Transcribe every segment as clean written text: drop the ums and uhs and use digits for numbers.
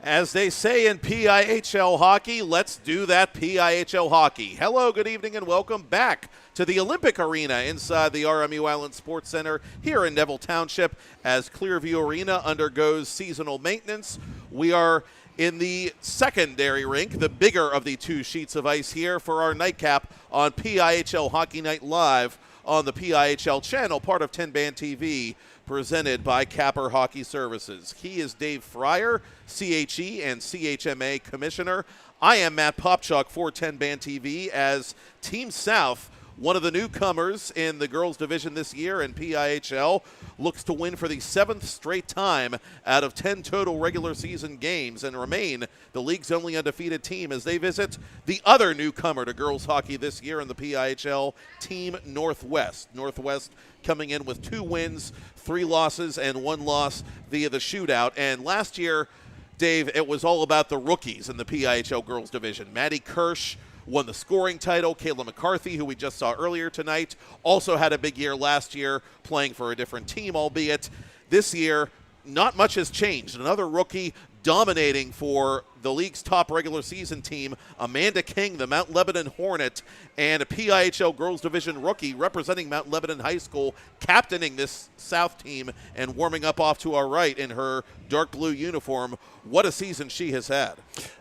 As they say in PIHL hockey, let's do that PIHL hockey. Hello, good evening, and welcome back to the Olympic Arena inside the RMU Island Sports Center here in Neville Township as Clearview Arena undergoes seasonal maintenance. We are in the secondary rink, the bigger of the two sheets of ice here for our nightcap on PIHL Hockey Night Live on the PIHL channel, part of 10 Band TV, presented by Capper Hockey Services. He is Dave Fryer, CHE and CHMA Commissioner. I am Matt Popchock for 10 Band TV as Team South, one of the newcomers in the girls division this year in PIHL, looks to win for the 7th straight time out of 10 total regular season games and remain the league's only undefeated team as they visit the other newcomer to girls hockey this year in the PIHL, Team NorthWest. NorthWest coming in with 2 wins, 3 losses, and 1 loss via the shootout. And last year, Dave, it was all about the rookies in the PIHL girls division. Maddie Kirsch won the scoring title. Kayla McCarthy, who we just saw earlier tonight, also had a big year last year playing for a different team, albeit this year not much has changed. Another rookie dominating for the league's top regular season team, Amanda King, the Mount Lebanon Hornet, and a PIHL Girls Division rookie representing Mount Lebanon High School, captaining this South team and warming up off to our right in her dark blue uniform. What a season she has had.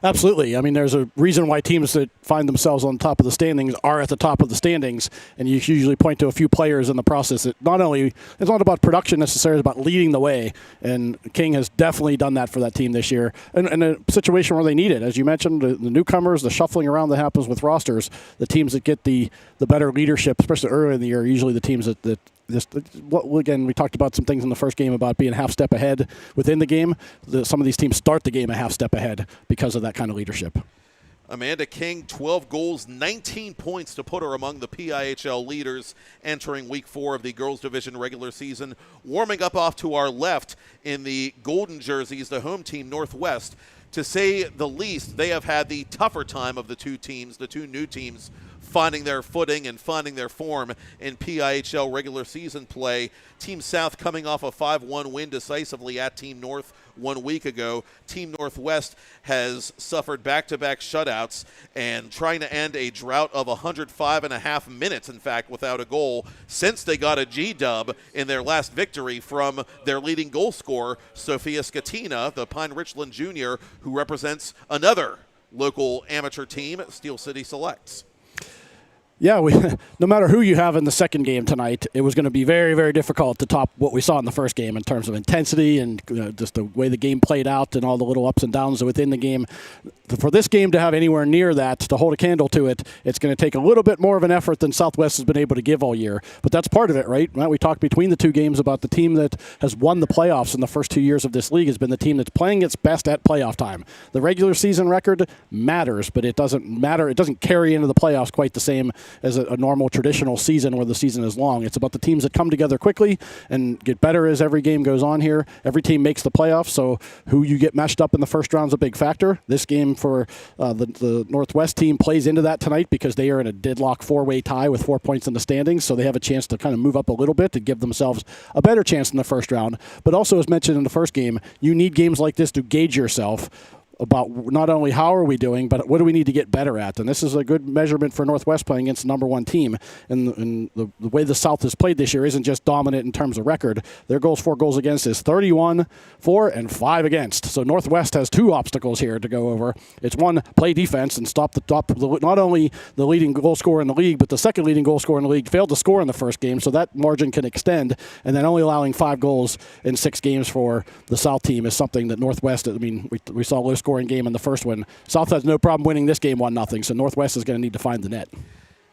Absolutely. I mean, there's a reason why teams that find themselves on top of the standings are at the top of the standings, and you usually point to a few players in the process that it's not about production necessarily, it's about leading the way, and King has definitely done that for that team this year. And in a situation where they need it, as you mentioned, the newcomers, the shuffling around that happens with rosters, the teams that get the better leadership, especially early in the year, are usually the teams that again, we talked about some things in the first game about being a half step ahead within the game. Some of these teams start the game a half step ahead because of that kind of leadership. Amanda King, 12 goals, 19 points to put her among the PIHL leaders entering Week 4 of the Girls Division regular season. Warming up off to our left in the golden jerseys, the home team, NorthWest. To say the least, they have had the tougher time of the two teams, the two new teams, finding their footing and finding their form in PIHL regular season play. Team South coming off a 5-1 win decisively at Team North 1 week ago. Team NorthWest has suffered back-to-back shutouts and trying to end a drought of 105.5 minutes, in fact, without a goal since they got a G-dub in their last victory from their leading goal scorer, Sophia Scatina, the Pine Richland Junior, who represents another local amateur team, Steel City Selects. Yeah, no matter who you have in the second game tonight, it was going to be very, very difficult to top what we saw in the first game in terms of intensity and just the way the game played out and all the little ups and downs within the game. For this game to have anywhere near that, to hold a candle to it, it's going to take a little bit more of an effort than Southwest has been able to give all year. But that's part of it, right? We talked between the two games about the team that has won the playoffs in the first 2 years of this league has been the team that's playing its best at playoff time. The regular season record matters, but it doesn't matter. It doesn't carry into the playoffs quite the same as a normal traditional season where the season is long. It's about the teams that come together quickly and get better as every game goes on here. Every team makes the playoffs, so who you get meshed up in the first round is a big factor. This game for the NorthWest team plays into that tonight because they are in a deadlock 4-way tie with 4 points in the standings, so they have a chance to kind of move up a little bit to give themselves a better chance in the first round. But also, as mentioned in the first game, you need games like this to gauge yourself about not only how are we doing, but what do we need to get better at. And this is a good measurement for NorthWest playing against the number 1 team. And the way the South has played this year isn't just dominant in terms of record. Their goals for goals against is 31 for and 5 against. So NorthWest has 2 obstacles here to go over. It's one, play defense and stop not only the leading goal scorer in the league, but the second leading goal scorer in the league failed to score in the first game, so that margin can extend. And then only allowing 5 goals in 6 games for the South team is something that NorthWest, I mean, we saw low scoring game in the first one. South has no problem winning this game 1-0, so NorthWest is going to need to find the net.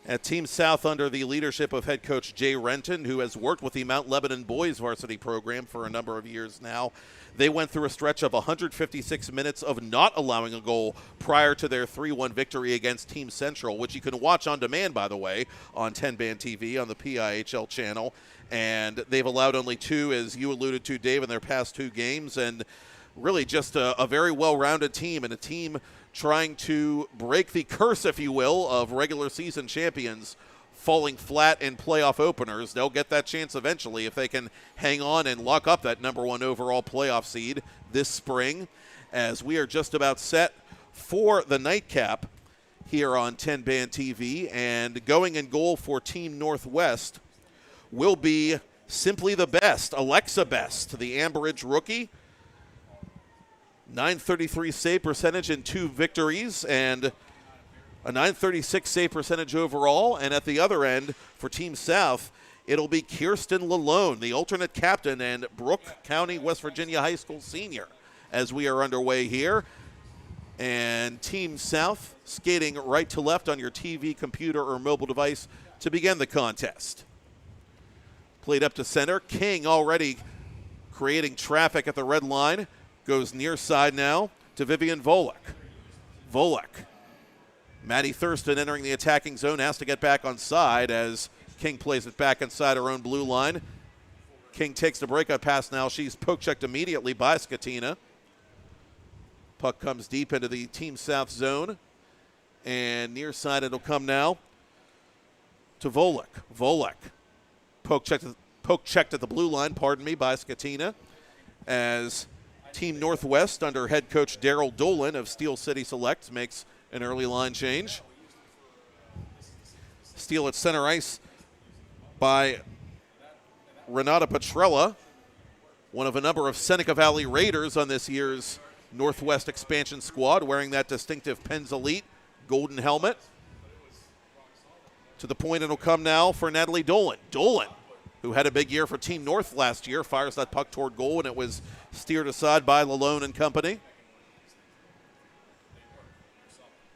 At Team South, under the leadership of head coach Jay Renton, who has worked with the Mount Lebanon boys varsity program for a number of years now, they went through a stretch of 156 minutes of not allowing a goal prior to their 3-1 victory against Team Central, which you can watch on demand, by the way, on 10 Band TV on the PIHL channel. And they've allowed only 2, as you alluded to, Dave, in their past 2 games. And really just a very well-rounded team, and a team trying to break the curse, if you will, of regular season champions falling flat in playoff openers. They'll get that chance eventually if they can hang on and lock up that number 1 overall playoff seed this spring. as we are just about set for the nightcap here on 10 Band TV. And going in goal for Team Northwest will be simply the best, Alexa Best, the Ambridge rookie. .933 save percentage in 2 victories and a .936 save percentage overall. And at the other end for Team South, it'll be Kirsten Lalone, the alternate captain and Brooke County, West Virginia High School senior, as we are underway here. And Team South skating right to left on your TV, computer, or mobile device to begin the contest. Played up to center. King already creating traffic at the red line. Goes near side now to Vivian Volek. Volek. Maddie Thurston entering the attacking zone, has to get back on side as King plays it back inside her own blue line. King takes the breakout pass now. She's poke-checked immediately by Skatina. Puck comes deep into the Team South zone. And near side it'll come now to Volek. Volek. Poke-checked at the blue line, by Skatina, as Team Northwest under head coach Daryl Dolan of Steel City Select makes an early line change. Steel at center ice by Renata Petrella, one of a number of Seneca Valley Raiders on this year's Northwest expansion squad, wearing that distinctive Penn's Elite golden helmet. To the point it'll come now for Natalie Dolan. Dolan, who had a big year for Team North last year, fires that puck toward goal, and it was steered aside by Lalone and company.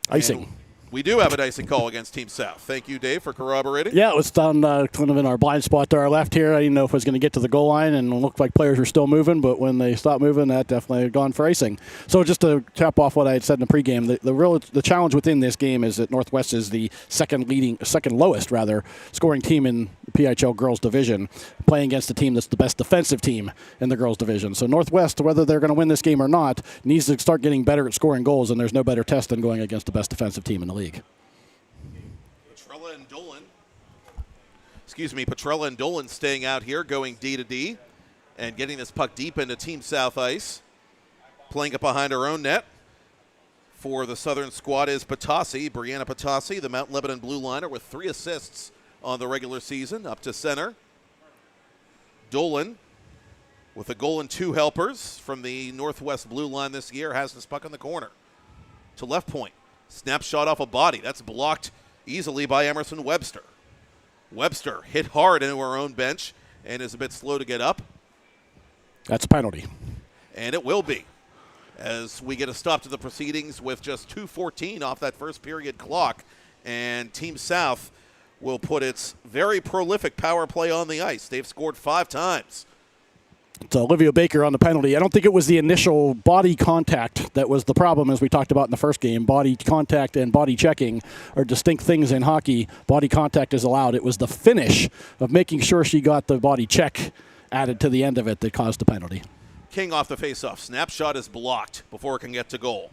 Icing. And we do have an icing call against Team South. Thank you, Dave, for corroborating. Yeah, it was down kind of in our blind spot to our left here. I didn't know if it was going to get to the goal line, and it looked like players were still moving, but when they stopped moving, that definitely had gone for icing. So just to cap off what I had said in the pregame, the challenge within this game is that Northwest is the second lowest scoring team in the PIHL girls division, playing against a team that's the best defensive team in the girls division. So Northwest, whether they're going to win this game or not, needs to start getting better at scoring goals, and there's no better test than going against the best defensive team in the league. Petrella and Dolan staying out here, going D to D, and getting this puck deep into Team South ice. Playing it behind her own net for the Southern squad is Patasi, Brianna Patasi, the Mount Lebanon blue liner with 3 assists on the regular season, up to center. Dolan with a goal and 2 helpers from the Northwest blue line this year, has this puck in the corner. To left point, snapshot off a body. That's blocked easily by Emerson Webster. Webster hit hard into her own bench and is a bit slow to get up. That's a penalty. And it will be, as we get a stop to the proceedings with just 2:14 off that first period clock. And Team South will put its very prolific power play on the ice. They've scored 5 times. It's Olivia Baker on the penalty. I don't think it was the initial body contact that was the problem, as we talked about in the first game. Body contact and body checking are distinct things in hockey. Body contact is allowed. It was the finish of making sure she got the body check added to the end of it that caused the penalty. King off the faceoff. Snapshot is blocked before it can get to goal.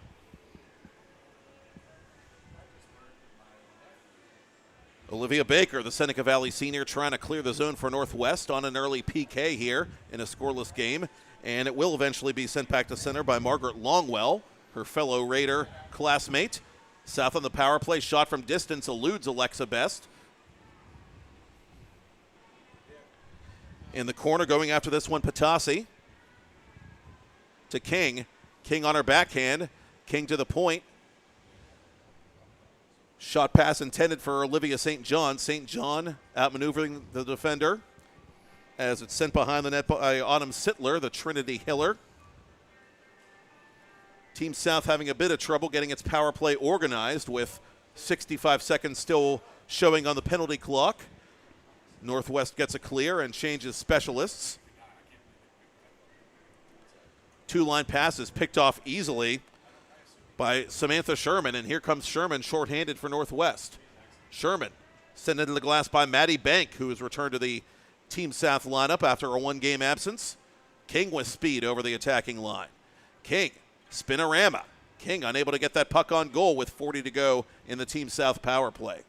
Olivia Baker, the Seneca Valley senior, trying to clear the zone for Northwest on an early PK here in a scoreless game. And it will eventually be sent back to center by Margaret Longwell, her fellow Raider classmate. South on the power play, shot from distance, eludes Alexa Best. In the corner, going after this one, Patasi. To King. King on her backhand. King to the point. Shot pass intended for Olivia St. John. St. John outmaneuvering the defender as it's sent behind the net by Autumn Sittler, the Trinity Hiller. Team South having a bit of trouble getting its power play organized with 65 seconds still showing on the penalty clock. Northwest gets a clear and changes specialists. 2-line passes picked off easily by Samantha Sherman, and here comes Sherman shorthanded for Northwest. Sherman sent into the glass by Maddie Bank, who has returned to the Team South lineup after a 1-game absence. King with speed over the attacking line. King, spinorama. King unable to get that puck on goal with 40 to go in the Team South power play.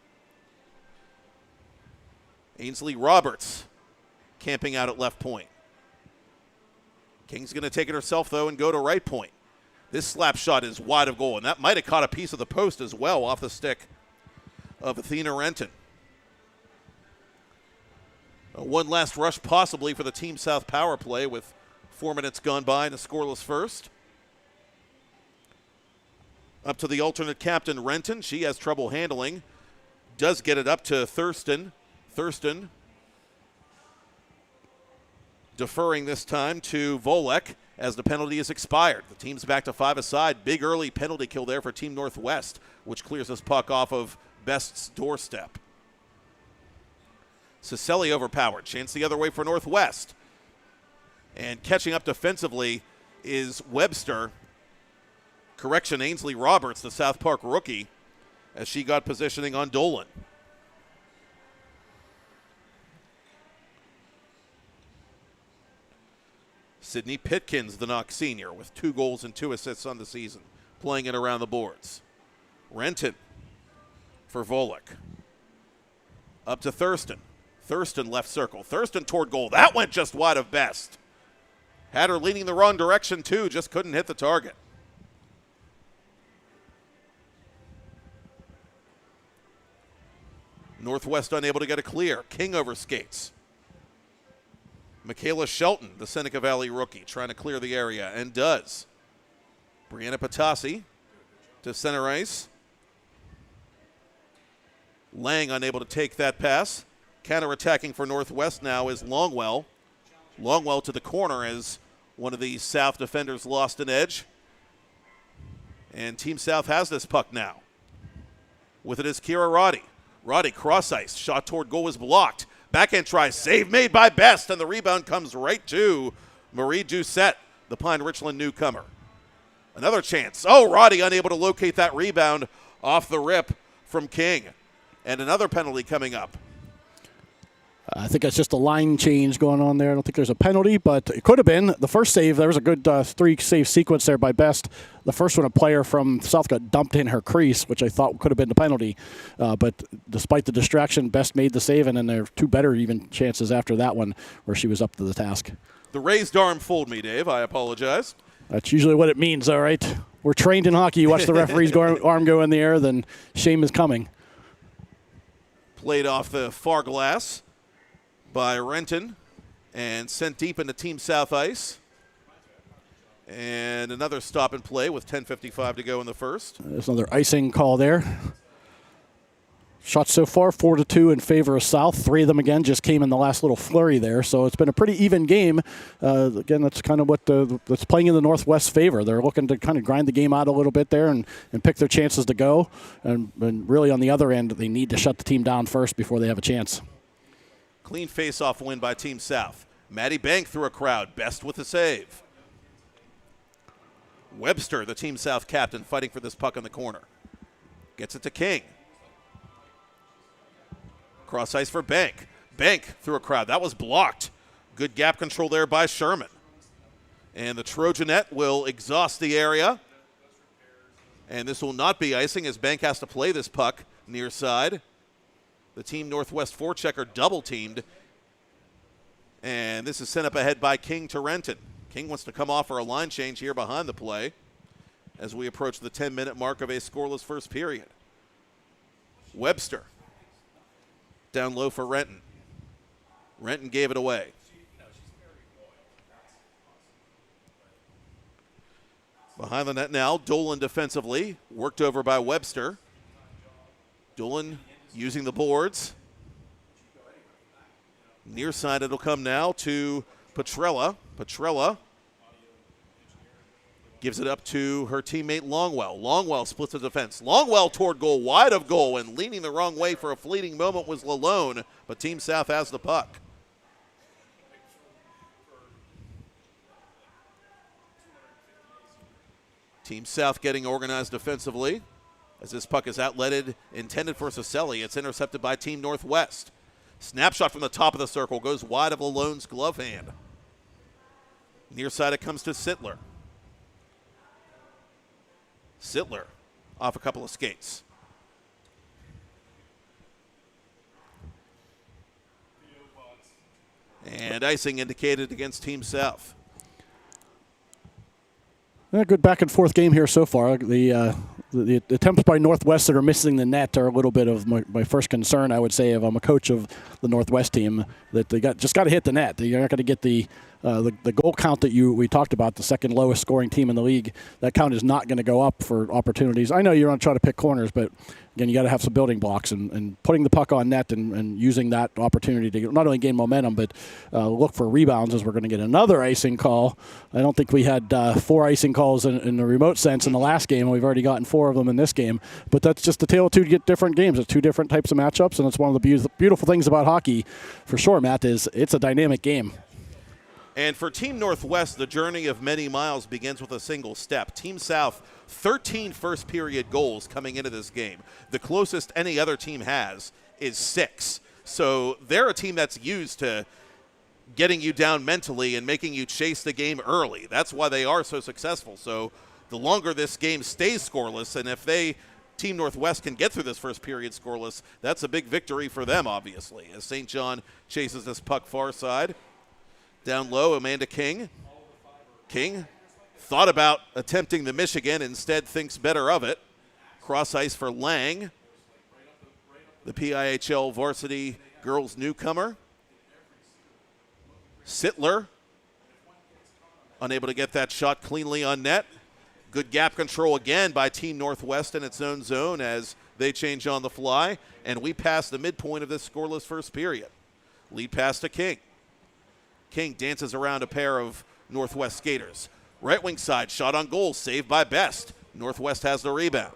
Ainsley Roberts camping out at left point. King's going to take it herself, though, and go to right point. This slap shot is wide of goal, and that might have caught a piece of the post as well off the stick of Athena Renton. One last rush possibly for the Team South power play with 4 minutes gone by and a scoreless first. Up to the alternate captain, Renton. She has trouble handling. Does get it up to Thurston. Thurston deferring this time to Volek as the penalty is expired. The team's back to 5 aside. Big early penalty kill there for Team Northwest, which clears this puck off of Best's doorstep. Cicelli overpowered. Chance the other way for Northwest. And catching up defensively is Webster. Correction, Ainsley Roberts, the South Park rookie, as she got positioning on Dolan. Sydney Pitkins, the Knox senior, with 2 goals and 2 assists on the season, playing it around the boards. Renton for Volek. Up to Thurston. Thurston left circle. Thurston toward goal. That went just wide of Best. Had her leaning the wrong direction too, just couldn't hit the target. Northwest unable to get a clear. King over skates. Michaela Shelton, the Seneca Valley rookie, trying to clear the area, and does. Brianna Patasi to center ice. Lang unable to take that pass. Counter-attacking for Northwest now is Longwell. Longwell to the corner as one of the South defenders lost an edge. And Team South has this puck now. With it is Kira Roddy. Roddy cross ice. Shot toward goal was blocked. Backhand try. Save made by Best. And the rebound comes right to Marie Doucette, the Pine Richland newcomer. Another chance. Oh, Roddy unable to locate that rebound off the rip from King. And another penalty coming up. I think that's just a line change going on there. I don't think there's a penalty, but it could have been. The first save, there was a good 3-save sequence there by Best. The first one, a player from South got dumped in her crease, which I thought could have been the penalty. But despite the distraction, Best made the save, and then there are 2 better even chances after that one where she was up to the task. The raised arm fooled me, Dave. I apologize. That's usually what it means, all right? We're trained in hockey. You watch the referee's arm go in the air, then shame is coming. Played off the far glass by Renton and sent deep into Team South ice. And another stop and play with 10:55 to go in the first. There's another icing call there. Shots so far, 4-2 in favor of South. 3 of them, again, just came in the last little flurry there. So it's been a pretty even game. Again, that's kind of what that's playing in the Northwest favor. They're looking to kind of grind the game out a little bit there and pick their chances to go. And really on the other end, they need to shut the team down first before they have a chance. Clean face-off win by Team South. Maddie Bank through a crowd. Best with a save. Webster, the Team South captain, fighting for this puck in the corner. Gets it to King. Cross ice for Bank. Bank through a crowd. That was blocked. Good gap control there by Sherman. And the Trojanette will exhaust the area. And this will not be icing as Bank has to play this puck near side. The Team Northwest forechecker double-teamed. And this is sent up ahead by King to Renton. King wants to come off for a line change here behind the play as we approach the 10-minute mark of a scoreless first period. Webster down low for Renton. Renton gave it away. Behind the net now, Dolan defensively, worked over by Webster. Dolan using the boards. Near side it'll come now to Petrella. Petrella gives it up to her teammate Longwell. Longwell splits the defense. Longwell toward goal, wide of goal, and leaning the wrong way for a fleeting moment was Lalone, but Team South has the puck. Team South getting organized defensively as this puck is outletted, intended for Cicelli. It's intercepted by Team Northwest. Snapshot from the top of the circle goes wide of Lalone's glove hand. Near side it comes to Sittler. Sittler off a couple of skates. And icing indicated against Team South. A good back and forth game here so far. The attempts by Northwest that are missing the net are a little bit of my first concern, I would say, if I'm a coach of the Northwest team, that they got to hit the net. You're not going to get the goal count that we talked about, the second lowest scoring team in the league. That count is not going to go up for opportunities. I know you're going to try to pick corners, but again, you got to have some building blocks, and putting the puck on net and using that opportunity to not only gain momentum, but look for rebounds, as we're going to get another icing call. I don't think we had 4 icing calls in the remote sense in the last game. We've already gotten 4 of them in this game, but that's just the tale of two different games. It's 2 different types of matchups, and it's one of the beautiful things about hockey, for sure, Matt, is it's a dynamic game. And for Team Northwest, the journey of many miles begins with a single step. Team South, 13 first-period goals coming into this game. The closest any other team has is 6. So they're a team that's used to getting you down mentally and making you chase the game early. That's why they are so successful. So the longer this game stays scoreless, and if Team Northwest can get through this first period scoreless, that's a big victory for them, obviously, as St. John chases this puck far side. Down low, Amanda King. King thought about attempting the Michigan, instead thinks better of it. Cross ice for Lang, the PIHL varsity girls newcomer. Sittler, unable to get that shot cleanly on net. Good gap control again by Team Northwest in its own zone as they change on the fly. And we pass the midpoint of this scoreless first period. Lead pass to King. King dances around a pair of Northwest skaters. Right wing side, shot on goal, saved by Best. Northwest has the rebound.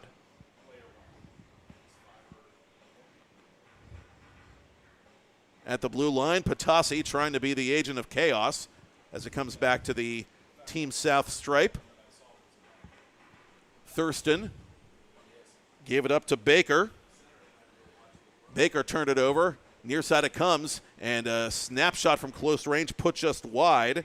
At the blue line, Patasi trying to be the agent of chaos as it comes back to the Team South stripe. Thurston gave it up to Baker. Baker turned it over. Near side it comes, and a snapshot from close range put just wide.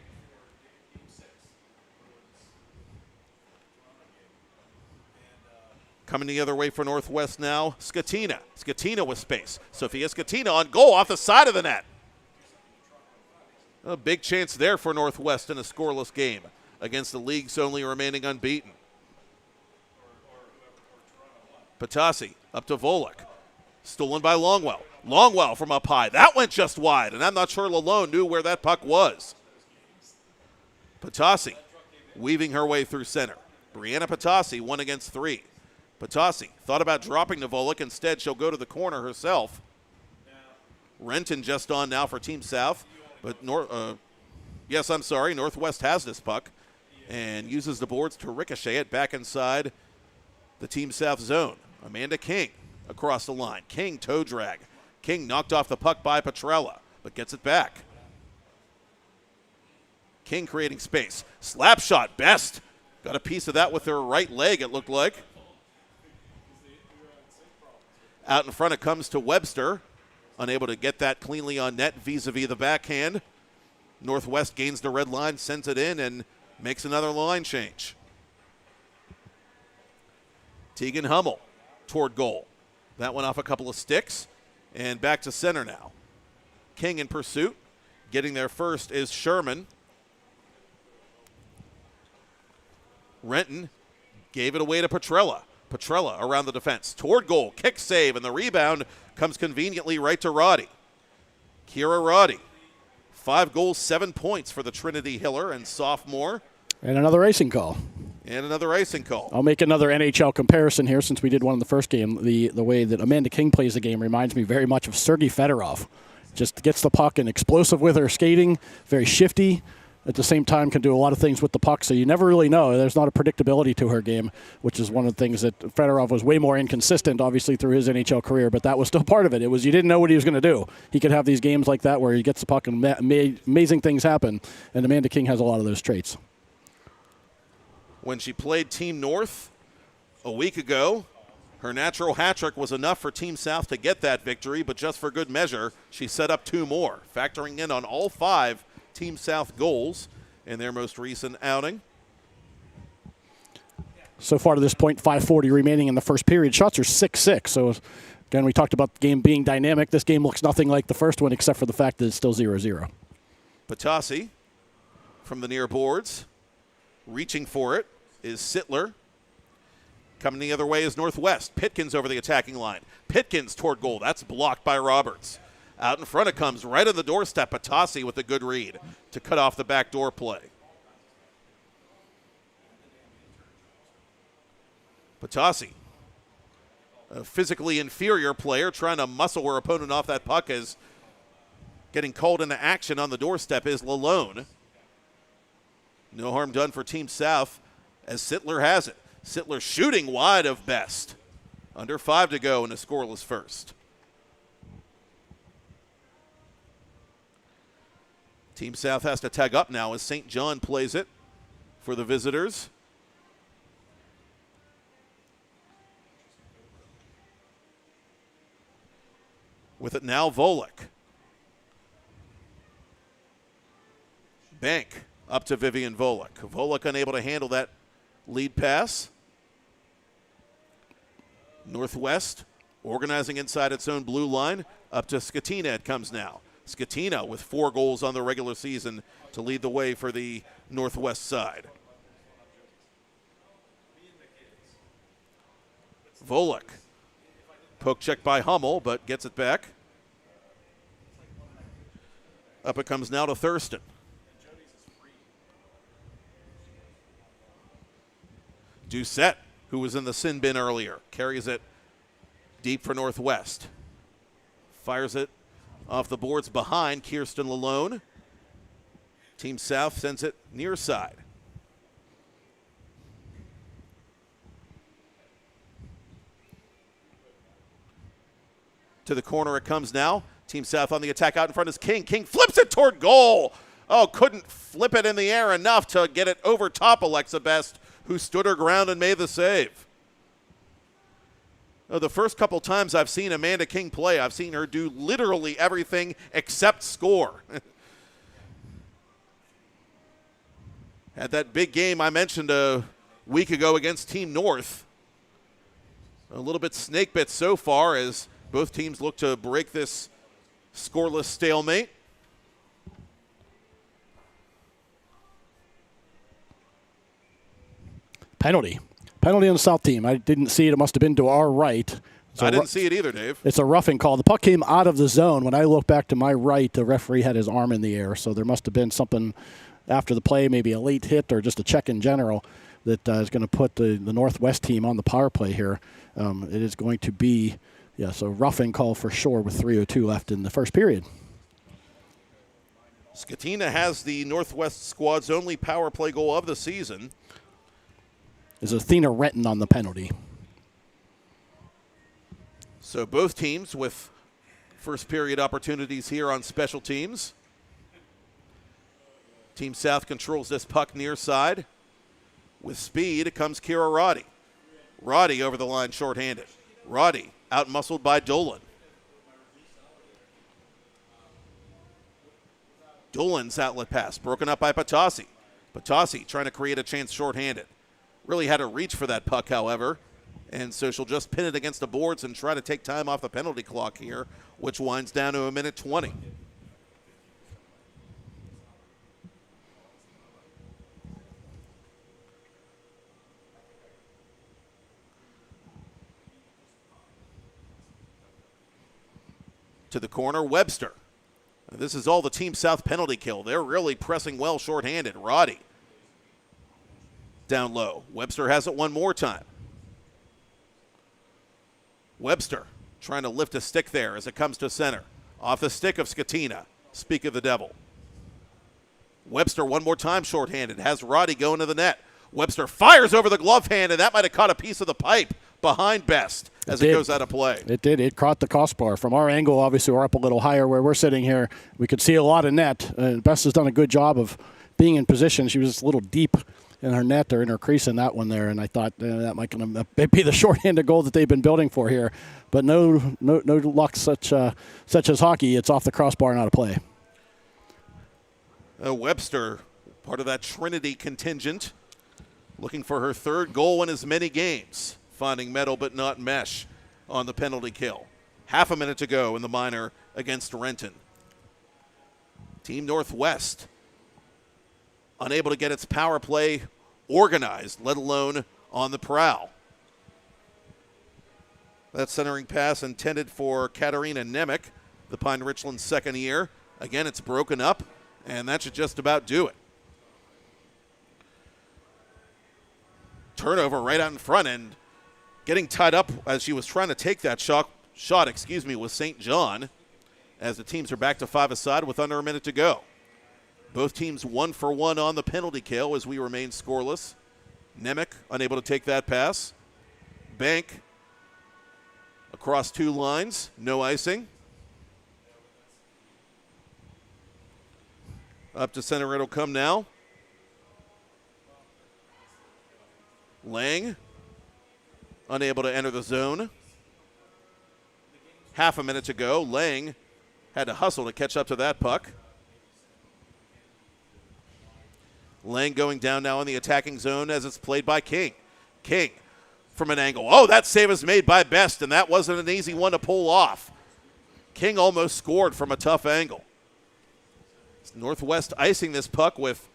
Coming the other way for Northwest now, Skatina. Skatina with space. Sophia Skatina on goal off the side of the net. A big chance there for Northwest in a scoreless game against the league's only remaining unbeaten. Patasi up to Volek. Stolen by Longwell. Longwell from up high. That went just wide, and I'm not sure Lalone knew where that puck was. Patasi weaving her way through center. Brianna Patasi 1 against 3. Patasi thought about dropping to Volek. Instead, she'll go to the corner herself. Renton just on now for Team South. But Northwest has this puck and uses the boards to ricochet it back inside the Team South zone. Amanda King across the line. King toe drag. King knocked off the puck by Petrella, but gets it back. King creating space. Slap shot, Best. Got a piece of that with her right leg, it looked like. Out in front it comes to Webster. Unable to get that cleanly on net vis-a-vis the backhand. Northwest gains the red line, sends it in, and makes another line change. Tegan Hummel toward goal. That went off a couple of sticks. And back to center now. King in pursuit. Getting there first is Sherman. Renton gave it away to Petrella. Petrella around the defense. Toward goal. Kick save. And the rebound comes conveniently right to Roddy. Kira Roddy. 5 goals, 7 points for the Trinity Hiller and sophomore. And another icing call. I'll make another NHL comparison here since we did one in the first game. The way that Amanda King plays the game reminds me very much of Sergei Fedorov. Just gets the puck and explosive with her skating, very shifty. At the same time, can do a lot of things with the puck, so you never really know. There's not a predictability to her game, which is one of the things that Fedorov was way more inconsistent, obviously, through his NHL career, but that was still part of it. It was you didn't know what he was going to do. He could have these games like that where he gets the puck and amazing things happen, and Amanda King has a lot of those traits. When she played Team North a week ago, her natural hat trick was enough for Team South to get that victory, but just for good measure, she set up 2 more, factoring in on all 5 Team South goals in their most recent outing. So far to this point, 5:40 remaining in the first period. Shots are 6-6. So, again, we talked about the game being dynamic. This game looks nothing like the first one except for the fact that it's still 0-0. Patasi from the near boards, reaching for it. is Sittler. Coming the other way is Northwest. Pitkins over the attacking line. Pitkins toward goal. That's blocked by Roberts. Out in front it comes, right on the doorstep. Patasi with a good read to cut off the backdoor play. Patasi, a physically inferior player, trying to muscle her opponent off that puck as getting called into action on the doorstep is Lalone. No harm done for Team South as Sittler has it. Sittler shooting wide of Best. Under 5 to go in a scoreless first. Team South has to tag up now as St. John plays it for the visitors. With it now, Volek. Bank up to Vivian Volek. Volek unable to handle that lead pass. Northwest organizing inside its own blue line. Up to Skatina it comes now. Skatina with 4 goals on the regular season to lead the way for the Northwest side. Volek. Poke check by Hummel, but gets it back. Up it comes now to Thurston. Doucette, who was in the sin bin earlier, carries it deep for Northwest. Fires it off the boards behind Kirsten Lalone. Team South sends it near side. To the corner it comes now. Team South on the attack out in front is King. King flips it toward goal. Oh, couldn't flip it in the air enough to get it over top Alexa Best, who stood her ground and made the save. The first couple times I've seen Amanda King play, I've seen her do literally everything except score. Had that big game I mentioned a week ago against Team North. A little bit snake bit so far as both teams look to break this scoreless stalemate. Penalty on the South team. I didn't see it. It must have been to our right. I didn't see it either, Dave. It's a roughing call. The puck came out of the zone. When I look back to my right, the referee had his arm in the air. So there must have been something after the play, maybe a late hit or just a check in general, that is going to put the Northwest team on the power play here. It is going to be, so roughing call for sure with 3:02 left in the first period. Skatina has the Northwest squad's only power play goal of the season. Is Athena Renton on the penalty. So both teams with first period opportunities here on special teams. Team South controls this puck near side. With speed comes Kira Roddy. Roddy over the line shorthanded. Roddy out-muscled by Dolan. Dolan's outlet pass broken up by Patasi. Patasi trying to create a chance shorthanded. Really had to reach for that puck, however. And so she'll just pin it against the boards and try to take time off the penalty clock here, which winds down to 1:20. To the corner, Webster. This is all the Team South penalty kill. They're really pressing well shorthanded. Roddy down low. Webster has it one more time. Webster trying to lift a stick there as it comes to center. Off the stick of Skatina. Speak of the devil. Webster one more time shorthanded. Has Roddy going to the net. Webster fires over the glove hand, and that might have caught a piece of the pipe behind Best as it goes out of play. It did. It caught the crossbar. From our angle, obviously, we're up a little higher where we're sitting here. We could see a lot of net. Best has done a good job of being in position. She was a little deep in her net or in her crease in that one there, and I thought that might be the shorthanded goal that they've been building for here. But no luck such as hockey. It's off the crossbar and out of play. Webster, part of that Trinity contingent, looking for her third goal in as many games. Finding metal but not mesh on the penalty kill. Half a minute to go in the minor against Renton. Team Northwest unable to get its power play organized, let alone on the prowl. That centering pass intended for Katarina Nemec, the Pine Richlands second year. Again, it's broken up, and that should just about do it. Turnover right out in front, and getting tied up as she was trying to take that shot, was St. John, as the teams are back to 5-a-side with under a minute to go. Both teams 1 for 1 on the penalty kill as we remain scoreless. Nemec unable to take that pass. Bank across 2 lines, no icing. Up to center it'll come now. Lang unable to enter the zone. Half a minute to go. Lang had to hustle to catch up to that puck. Lang going down now in the attacking zone as it's played by King. King from an angle. Oh, that save is made by Best, and that wasn't an easy one to pull off. King almost scored from a tough angle. It's NorthWest icing this puck with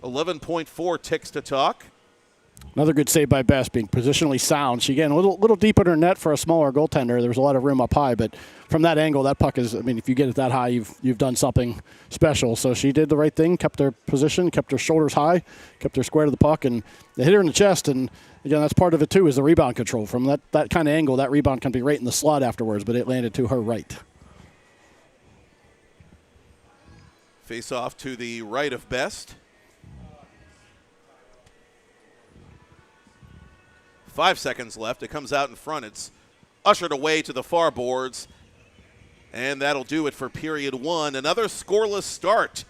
11.4 ticks to talk. Another good save by Best, being positionally sound. She, again, a little deep in her net for a smaller goaltender. There was a lot of room up high, but from that angle, that puck is, I mean, if you get it that high, you've done something special. So she did the right thing, kept her position, kept her shoulders high, kept her square to the puck, and they hit her in the chest. And, again, that's part of it, too, is the rebound control. From that kind of angle, that rebound can be right in the slot afterwards, but it landed to her right. Face off to the right of Best. 5 seconds left. It comes out in front. It's ushered away to the far boards. And that'll do it for period 1. Another scoreless start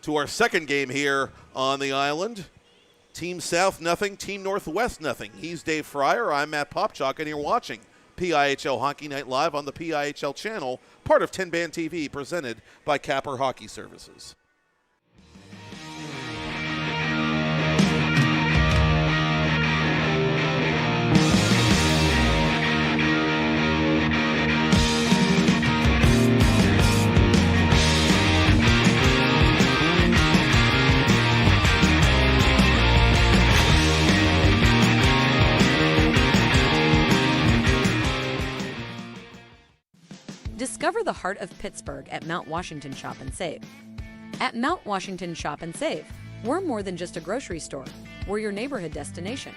to our second game here on the island. Team South nothing, Team Northwest nothing. He's Dave Fryer. I'm Matt Popchock, and you're watching PIHL Hockey Night Live on the PIHL channel, part of 10 Band TV, presented by Capper Hockey Services. Discover the heart of Pittsburgh at Mount Washington Shop and Save. At Mount Washington Shop and Save, we're more than just a grocery store. We're your neighborhood destination.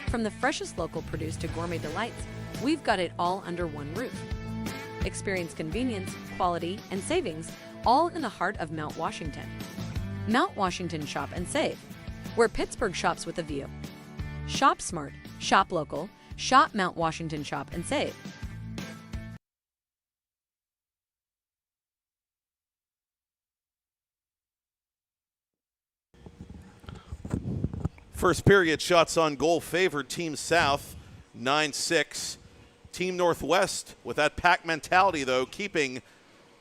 From the freshest local produce to gourmet delights, we've got it all under one roof. Experience convenience, quality, and savings, all in the heart of Mount Washington. Mount Washington Shop and Save, where Pittsburgh shops with a view. Shop smart, shop local, shop Mount Washington Shop and Save. First period shots on goal favored Team South, 9-6. Team Northwest, with that pack mentality, though, keeping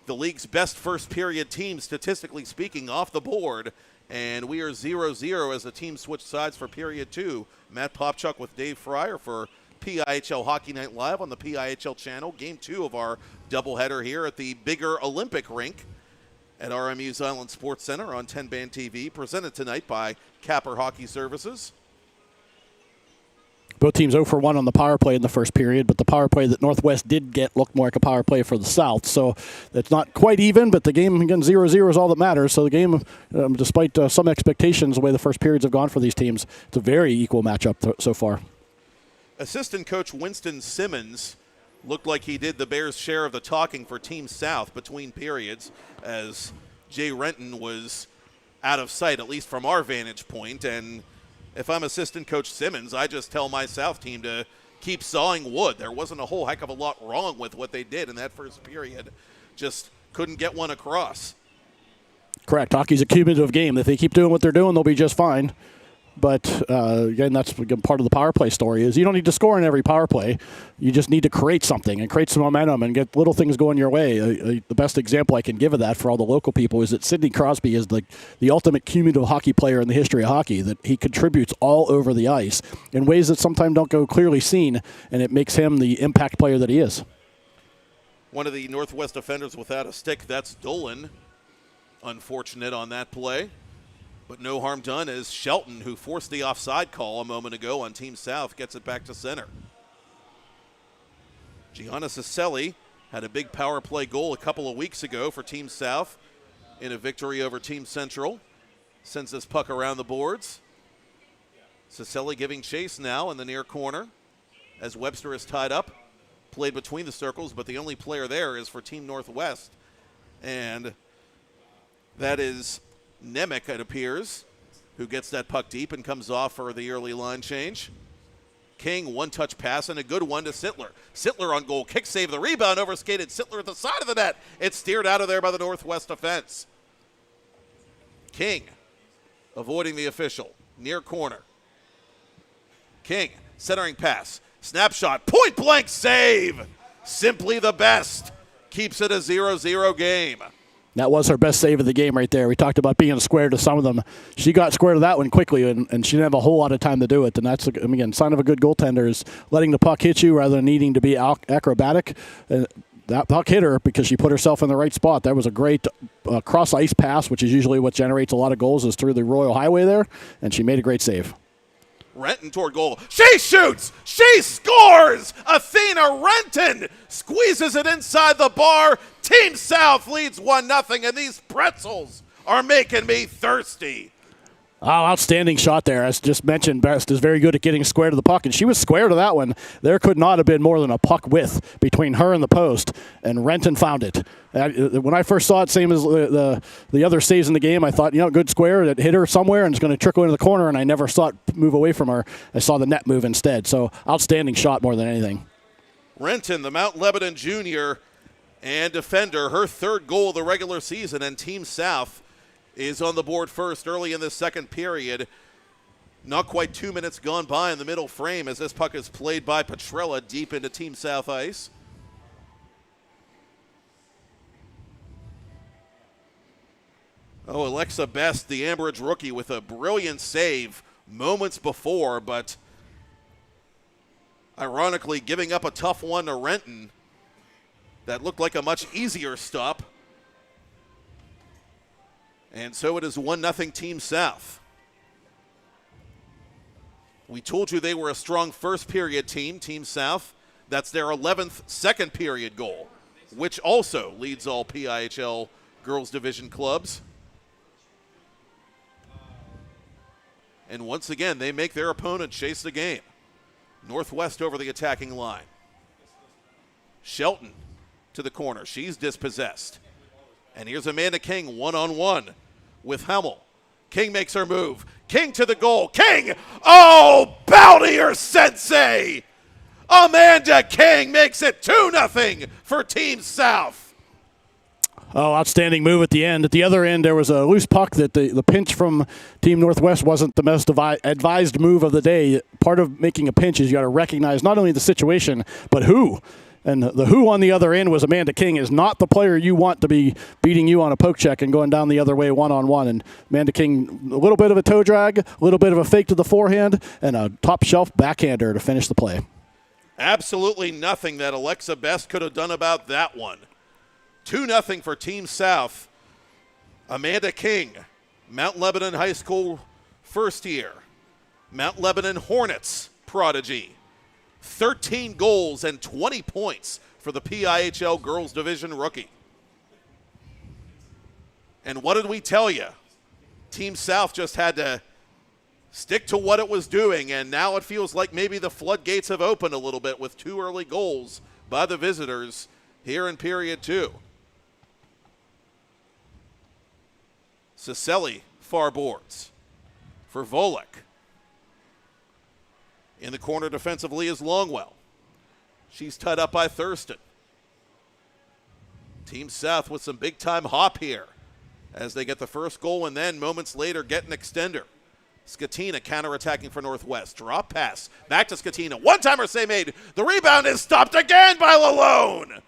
the league's best first period team, statistically speaking, off the board. And we are 0-0 as the team switched sides for period 2. Matt Popchock with Dave Fryer for PIHL Hockey Night Live on the PIHL channel. Game 2 of our doubleheader here at the bigger Olympic rink at RMU's Island Sports Center on 10 Band TV, presented tonight by Capper Hockey Services. Both teams 0 for 1 on the power play in the first period, but the power play that Northwest did get looked more like a power play for the South. So it's not quite even, but the game, again, 0-0 is all that matters. So the game, despite some expectations, the way the first periods have gone for these teams, it's a very equal matchup so far. Assistant coach Winston Simmons looked like he did the Bears' share of the talking for Team South between periods, as Jay Renton was out of sight, at least from our vantage point. And if I'm assistant coach Simmons, I just tell my South team to keep sawing wood. There wasn't a whole heck of a lot wrong with what they did in that first period. Just couldn't get one across. Correct. Hockey's a cumulative game. If they keep doing what they're doing, they'll be just fine. But, again, that's part of the power play story is you don't need to score in every power play. You just need to create something and create some momentum and get little things going your way. The best example I can give of that for all the local people is that Sidney Crosby is the ultimate cumulative hockey player in the history of hockey, that he contributes all over the ice in ways that sometimes don't go clearly seen, and it makes him the impact player that he is. One of the Northwest offenders without a stick, that's Dolan. Unfortunate on that play. But no harm done as Shelton, who forced the offside call a moment ago on Team South, gets it back to center. Gianna Cicelli had a big power play goal a couple of weeks ago for Team South in a victory over Team Central. Sends this puck around the boards. Cicelli giving chase now in the near corner as Webster is tied up. Played between the circles, but the only player there is for Team Northwest. And that is Nemec, it appears, who gets that puck deep and comes off for the early line change. King, one-touch pass and a good one to Sittler. Sittler on goal, kick save, the rebound, overskated. Sittler at the side of the net. It's steered out of there by the Northwest defense. King avoiding the official, near corner. King, centering pass, snapshot, point-blank save. Simply the best. Keeps it a 0-0 game. That was her best save of the game right there. We talked about being square to some of them. She got square to that one quickly, and she didn't have a whole lot of time to do it. And that's, again, sign of a good goaltender is letting the puck hit you rather than needing to be acrobatic. That puck hit her because she put herself in the right spot. That was a great cross-ice pass, which is usually what generates a lot of goals, is through the Royal Highway there, and she made a great save. Renton toward goal. She shoots! She scores! Athena Renton squeezes it inside the bar. Team South leads 1-0, and these pretzels are making me thirsty. Oh, outstanding shot there. As just mentioned, Best is very good at getting square to the puck, and she was square to that one. There could not have been more than a puck width between her and the post, and Renton found it. When I first saw it, same as the other saves in the game, I thought, good square. It hit her somewhere, and it's going to trickle into the corner, and I never saw it move away from her. I saw the net move instead. So outstanding shot more than anything. Renton, the Mount Lebanon junior and defender, her third goal of the regular season, and Team South is on the board first early in the second period. Not quite 2 minutes gone by in the middle frame as this puck is played by Petrella deep into Team South ice. Oh, Alexa Best, the Ambridge rookie, with a brilliant save moments before, but ironically giving up a tough one to Renton that looked like a much easier stop. And so it is 1-0 Team South. We told you they were a strong first period team, Team South. That's their 11th second period goal, which also leads all PIHL girls division clubs. And once again, they make their opponent chase the game. Northwest over the attacking line. Shelton to the corner. She's dispossessed. And here's Amanda King one-on-one with Hemmel. King makes her move. King to the goal. King! Oh, bow to your sensei! Amanda King makes it 2-0 for Team South. Oh, outstanding move at the end. At the other end, there was a loose puck that the pinch from Team Northwest wasn't the most advised move of the day. Part of making a pinch is you got to recognize not only the situation, but who. And the who on the other end was Amanda King, is not the player you want to be beating you on a poke check and going down the other way one-on-one. And Amanda King, a little bit of a toe drag, a little bit of a fake to the forehand, and a top shelf backhander to finish the play. Absolutely nothing that Alexa Best could have done about that one. 2-0 for Team South. Amanda King, Mount Lebanon High School first year. Mount Lebanon Hornets prodigy. 13 goals and 20 points for the PIHL Girls Division rookie. And what did we tell you? Team South just had to stick to what it was doing, and now it feels like maybe the floodgates have opened a little bit with 2 early goals by the visitors here in period 2. Cicelli, far boards for Volek. In the corner defensively is Longwell. She's tied up by Thurston. Team South with some big-time hop here as they get the first goal and then moments later get an extender. Skatina counterattacking for Northwest. Drop pass. Back to Skatina. One-timer save made. The rebound is stopped again by Lalone.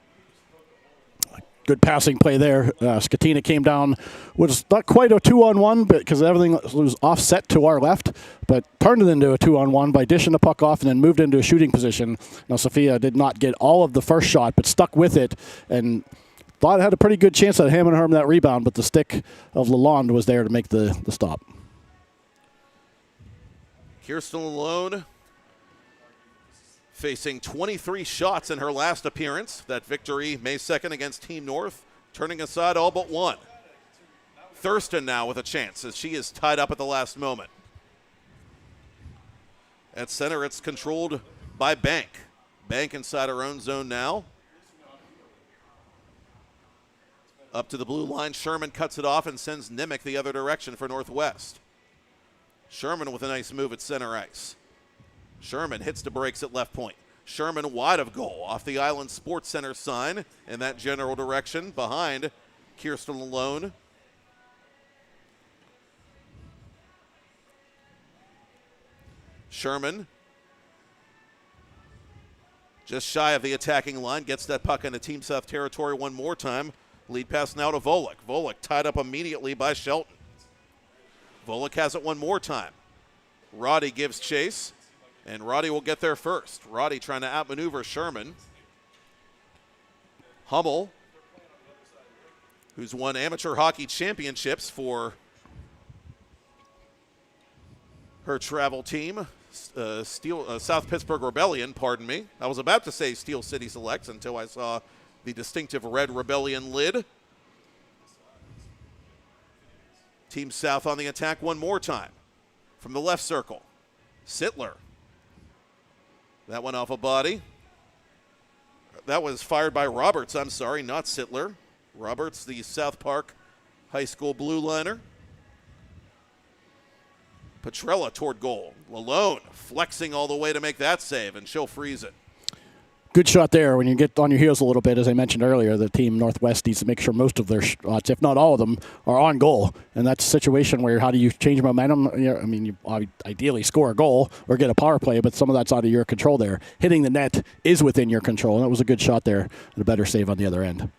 Good passing play there. Skatina came down, was not quite a 2-on-1 because everything was offset to our left, but turned it into a 2-on-1 by dishing the puck off and then moved into a shooting position. Now, Sophia did not get all of the first shot, but stuck with it and thought it had a pretty good chance at hammering home that rebound, but the stick of Lalonde was there to make the stop. Kirsten Lalone facing 23 shots in her last appearance. That victory May 2nd against Team North, turning aside all but one. Thurston now with a chance as she is tied up at the last moment. At center, it's controlled by Bank. Bank inside her own zone now. Up to the blue line, Sherman cuts it off and sends Nimick the other direction for Northwest. Sherman with a nice move at center ice. Sherman hits the brakes at left point. Sherman wide of goal off the Island Sports Center sign in that general direction behind Kirsten Lalone. Sherman just shy of the attacking line, gets that puck into Team South territory one more time. Lead pass now to Volek. Volek tied up immediately by Shelton. Volek has it one more time. Roddy gives chase, and Roddy will get there first. Roddy trying to outmaneuver Sherman. Hummel, who's won amateur hockey championships for her travel team, South Pittsburgh Rebellion, pardon me. I was about to say Steel City Selects until I saw the distinctive red Rebellion lid. Team South on the attack one more time. From the left circle, Sittler. That went off a body. That was fired by Roberts, I'm sorry, not Sittler. Roberts, the South Park High School blue liner. Petrella toward goal. Lalone flexing all the way to make that save, and she'll freeze it. Good shot there. When you get on your heels a little bit, as I mentioned earlier, the team Northwest needs to make sure most of their shots, if not all of them, are on goal. And that's a situation where how do you change momentum? I mean, you ideally score a goal or get a power play, but some of that's out of your control there. Hitting the net is within your control, and that was a good shot there and a better save on the other end.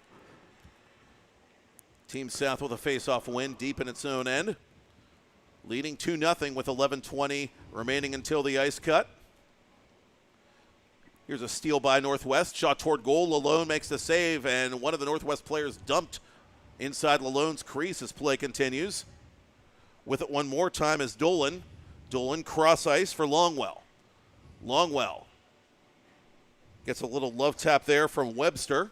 Team South with a face-off win deep in its own end. Leading 2-0 with 11:20 remaining until the ice cut. Here's a steal by Northwest. Shot toward goal. Lalone makes the save, and one of the Northwest players dumped inside Lalone's crease as play continues. With it one more time is Dolan. Dolan cross ice for Longwell. Longwell gets a little love tap there from Webster.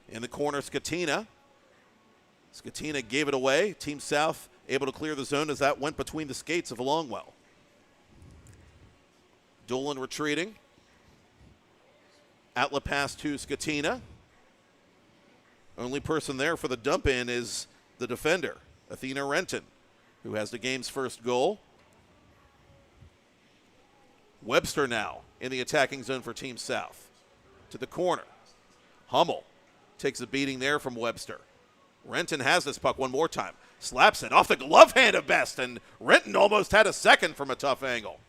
In the corner, Skatina. Skatina gave it away. Team South able to clear the zone as that went between the skates of Longwell. Dolan retreating. Outlet pass to Skatina. Only person there for the dump in is the defender, Athena Renton, who has the game's first goal. Webster now in the attacking zone for Team South. To the corner. Hummel takes a beating there from Webster. Renton has this puck one more time. Slaps it off the glove hand of Best, and Renton almost had a second from a tough angle.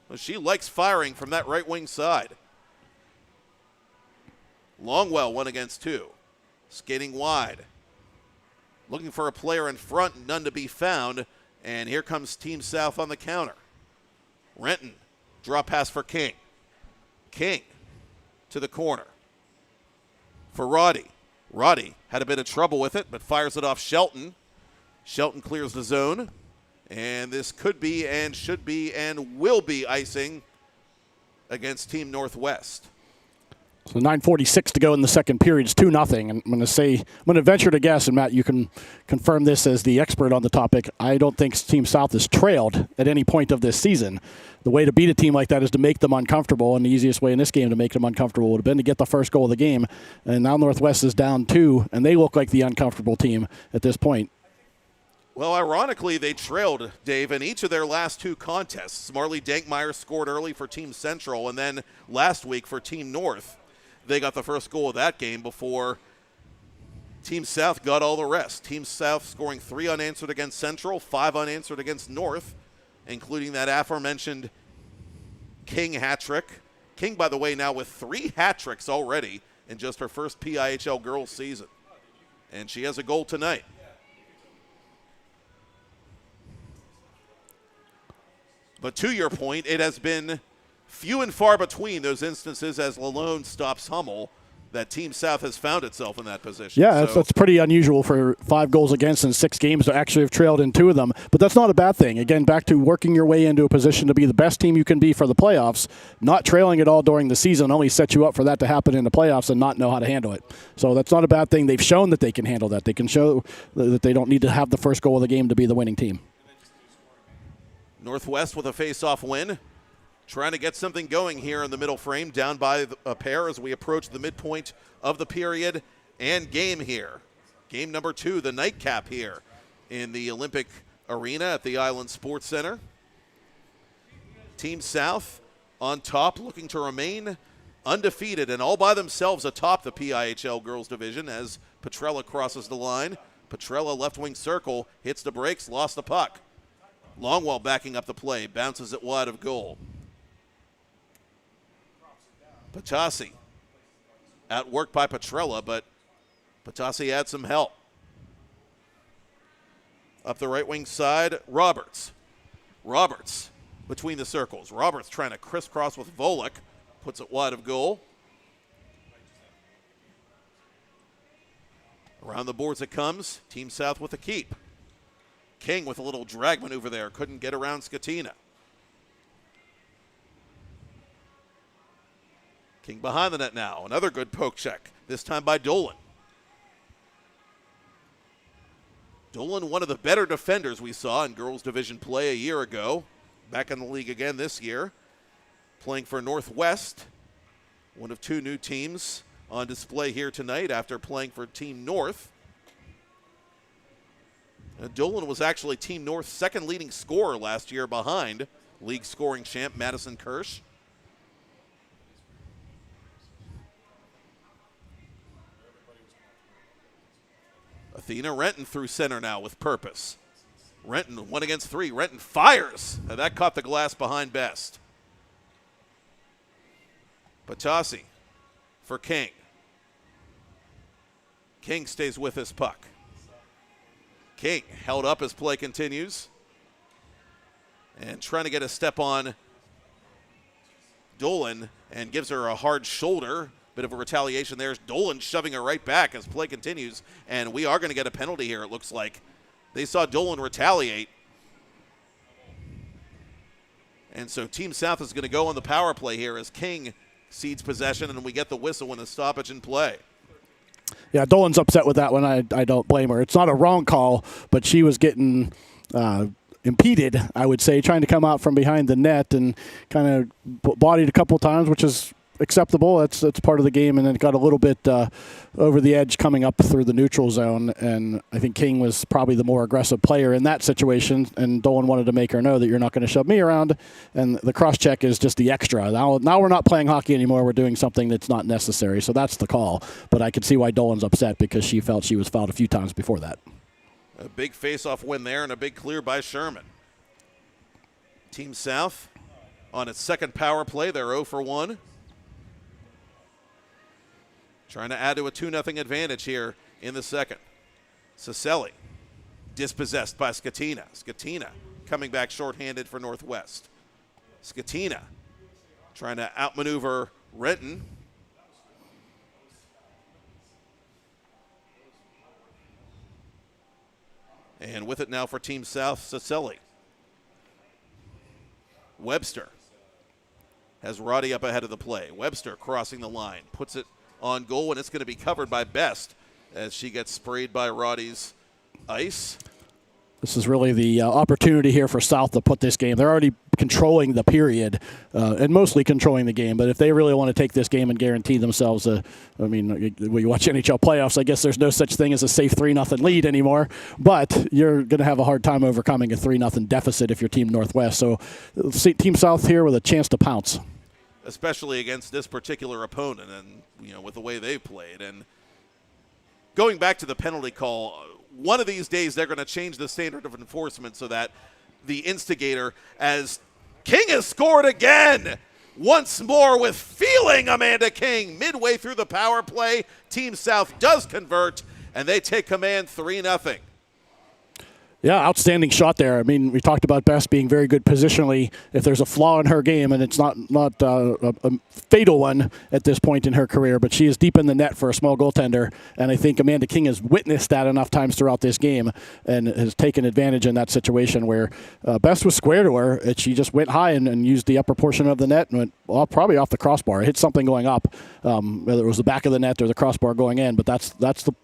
Well, she likes firing from that right wing side. Longwell 1-against-2. Skating wide. Looking for a player in front, none to be found. And here comes Team South on the counter. Renton, draw pass for King. King to the corner. For Roddy. Roddy had a bit of trouble with it, but fires it off Shelton. Shelton clears the zone. And this could be and should be and will be icing against Team Northwest. So 9:46 to go in the second period. It's 2-0. And I'm going to venture to guess, and Matt, you can confirm this as the expert on the topic. I don't think Team South has trailed at any point of this season. The way to beat a team like that is to make them uncomfortable, and the easiest way in this game to make them uncomfortable would have been to get the first goal of the game. And now Northwest is down 2, and they look like the uncomfortable team at this point. Well, ironically, they trailed, Dave, in each of their last 2 contests. Marley Dankmeyer scored early for Team Central, and then last week for Team North, they got the first goal of that game before Team South got all the rest. Team South scoring 3 unanswered against Central, 5 unanswered against North, including that aforementioned King hat trick. King, by the way, now with 3 hat tricks already in just her first PIHL girls season. And she has a goal tonight. But to your point, it has been few and far between those instances as Lalone stops Hummel. that Team South has found itself in that position. Yeah, so, that's pretty unusual for 5 goals against in 6 games to actually have trailed in 2 of them. But that's not a bad thing. Again, back to working your way into a position to be the best team you can be for the playoffs. Not trailing it all during the season only sets you up for that to happen in the playoffs and not know how to handle it. So that's not a bad thing. They've shown that they can handle that. They can show that they don't need to have the first goal of the game to be the winning team. NorthWest with a face-off win. Trying to get something going here in the middle frame, down by a pair as we approach the midpoint of the period and game here. Game number 2, the nightcap here in the Olympic Arena at the Island Sports Center. Team South on top, looking to remain undefeated and all by themselves atop the PIHL girls division as Petrella crosses the line. Petrella left wing circle, hits the brakes, lost the puck. Longwell backing up the play, bounces it wide of goal. Patasi outworked by Petrella, but Patasi had some help. Up the right wing side, Roberts. Roberts between the circles. Roberts trying to crisscross with Volek, puts it wide of goal. Around the boards it comes. Team South with a keep. King with a little drag maneuver there, couldn't get around Skatina. King behind the net now. Another good poke check, this time by Dolan. Dolan, one of the better defenders we saw in girls division play a year ago. Back in the league again this year. Playing for NorthWest, one of 2 new teams on display here tonight after playing for Team North. Dolan was actually Team North's second leading scorer last year behind league scoring champ Madison Kirsch. Athena Renton through center now with purpose. Renton 1 against 3. Renton fires. And that caught the glass behind Best. Patasi for King. King stays with his puck. King held up as play continues. And trying to get a step on Dolan and gives her a hard shoulder. Bit of a retaliation there. Dolan shoving her right back as play continues. And we are going to get a penalty here, it looks like. They saw Dolan retaliate. And so Team South is going to go on the power play here as King cedes possession, and we get the whistle when the stoppage in play. Yeah, Dolan's upset with that one. I don't blame her. It's not a wrong call, but she was getting impeded, I would say, trying to come out from behind the net and kind of bodied a couple times, which is acceptable. That's part of the game, and then got a little bit over the edge coming up through the neutral zone, and I think King was probably the more aggressive player in that situation, and Dolan wanted to make her know that you're not going to shove me around, and the cross-check is just the extra. Now we're not playing hockey anymore. We're doing something that's not necessary, so that's the call. But I could see why Dolan's upset because she felt she was fouled a few times before that. A big face-off win there and a big clear by Sherman. Team South on its second power play. They're 0 for 1. Trying to add to a 2-0 advantage here in the second. Cicelli dispossessed by Skatina. Skatina coming back shorthanded for NorthWest. Skatina trying to outmaneuver Renton. And with it now for Team South, Cicelli. Webster has Roddy up ahead of the play. Webster crossing the line, puts it on goal, and it's going to be covered by Best as she gets sprayed by Roddy's ice. This is really the opportunity here for South to put this game. They're already controlling the period and mostly controlling the game. But if they really want to take this game and guarantee themselves when you watch NHL playoffs, I guess there's no such thing as a safe 3-0 lead anymore. But you're going to have a hard time overcoming a 3-0 deficit if you're Team NorthWest. So Team South here with a chance to pounce. Especially against this particular opponent and, with the way they've played. And going back to the penalty call, one of these days they're going to change the standard of enforcement so that the instigator, as King has scored again, once more with feeling, Amanda King, midway through the power play. Team South does convert, and they take command 3-0. Yeah, outstanding shot there. I mean, we talked about Bess being very good positionally. If there's a flaw in her game, and it's not a fatal one at this point in her career, but she is deep in the net for a small goaltender, and I think Amanda King has witnessed that enough times throughout this game and has taken advantage in that situation where Bess was square to her, and she just went high and used the upper portion of the net and went probably off the crossbar. It hit something going up, whether it was the back of the net or the crossbar going in, but that's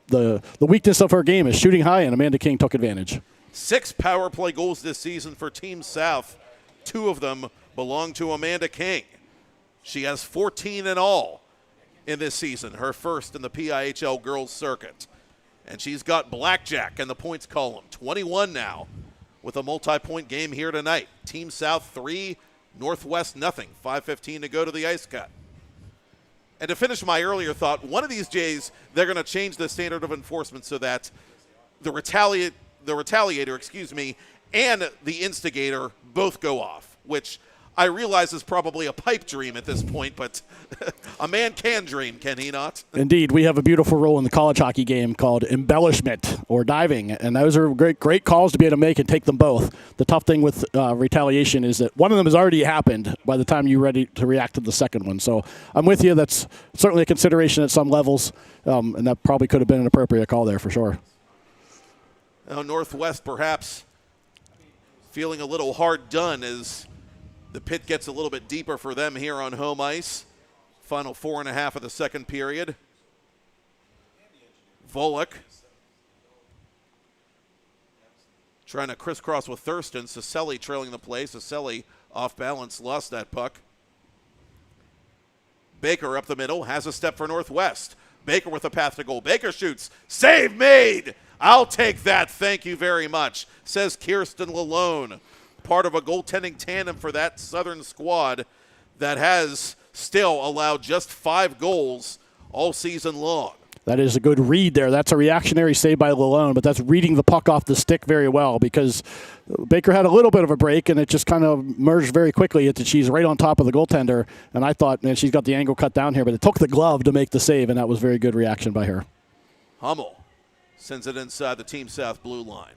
the weakness of her game is shooting high, and Amanda King took advantage. 6 power play goals this season for Team South. 2 of them belong to Amanda King. She has 14 in all in this season, her first in the PIHL girls circuit. And she's got blackjack in the points column, 21 now, with a multi-point game here tonight. Team South 3, NorthWest nothing, 5:15 to go to the ice cut. And to finish my earlier thought, one of these days they're going to change the standard of enforcement so that the retaliator, and the instigator both go off, which I realize is probably a pipe dream at this point, but a man can dream, can he not? Indeed. We have a beautiful rule in the college hockey game called embellishment or diving, and those are great calls to be able to make and take them both. The tough thing with retaliation is that one of them has already happened by the time you're ready to react to the second one. So I'm with you. That's certainly a consideration at some levels, and that probably could have been an appropriate call there for sure. Now, NorthWest perhaps feeling a little hard done as the pit gets a little bit deeper for them here on home ice. Final 4.5 of the second period. Volek trying to crisscross with Thurston. Ciselli trailing the play. Ciselli off balance, lost that puck. Baker up the middle, has a step for NorthWest. Baker with a path to goal. Baker shoots. Save made! I'll take that, thank you very much, says Kirsten Lalone. Part of a goaltending tandem for that Southern squad that has still allowed just 5 goals all season long. That is a good read there. That's a reactionary save by Lalone, but that's reading the puck off the stick very well because Baker had a little bit of a break, and it just kind of merged very quickly into she's right on top of the goaltender, and I thought, man, she's got the angle cut down here, but it took the glove to make the save, and that was very good reaction by her. Hummel sends it inside the Team South blue line.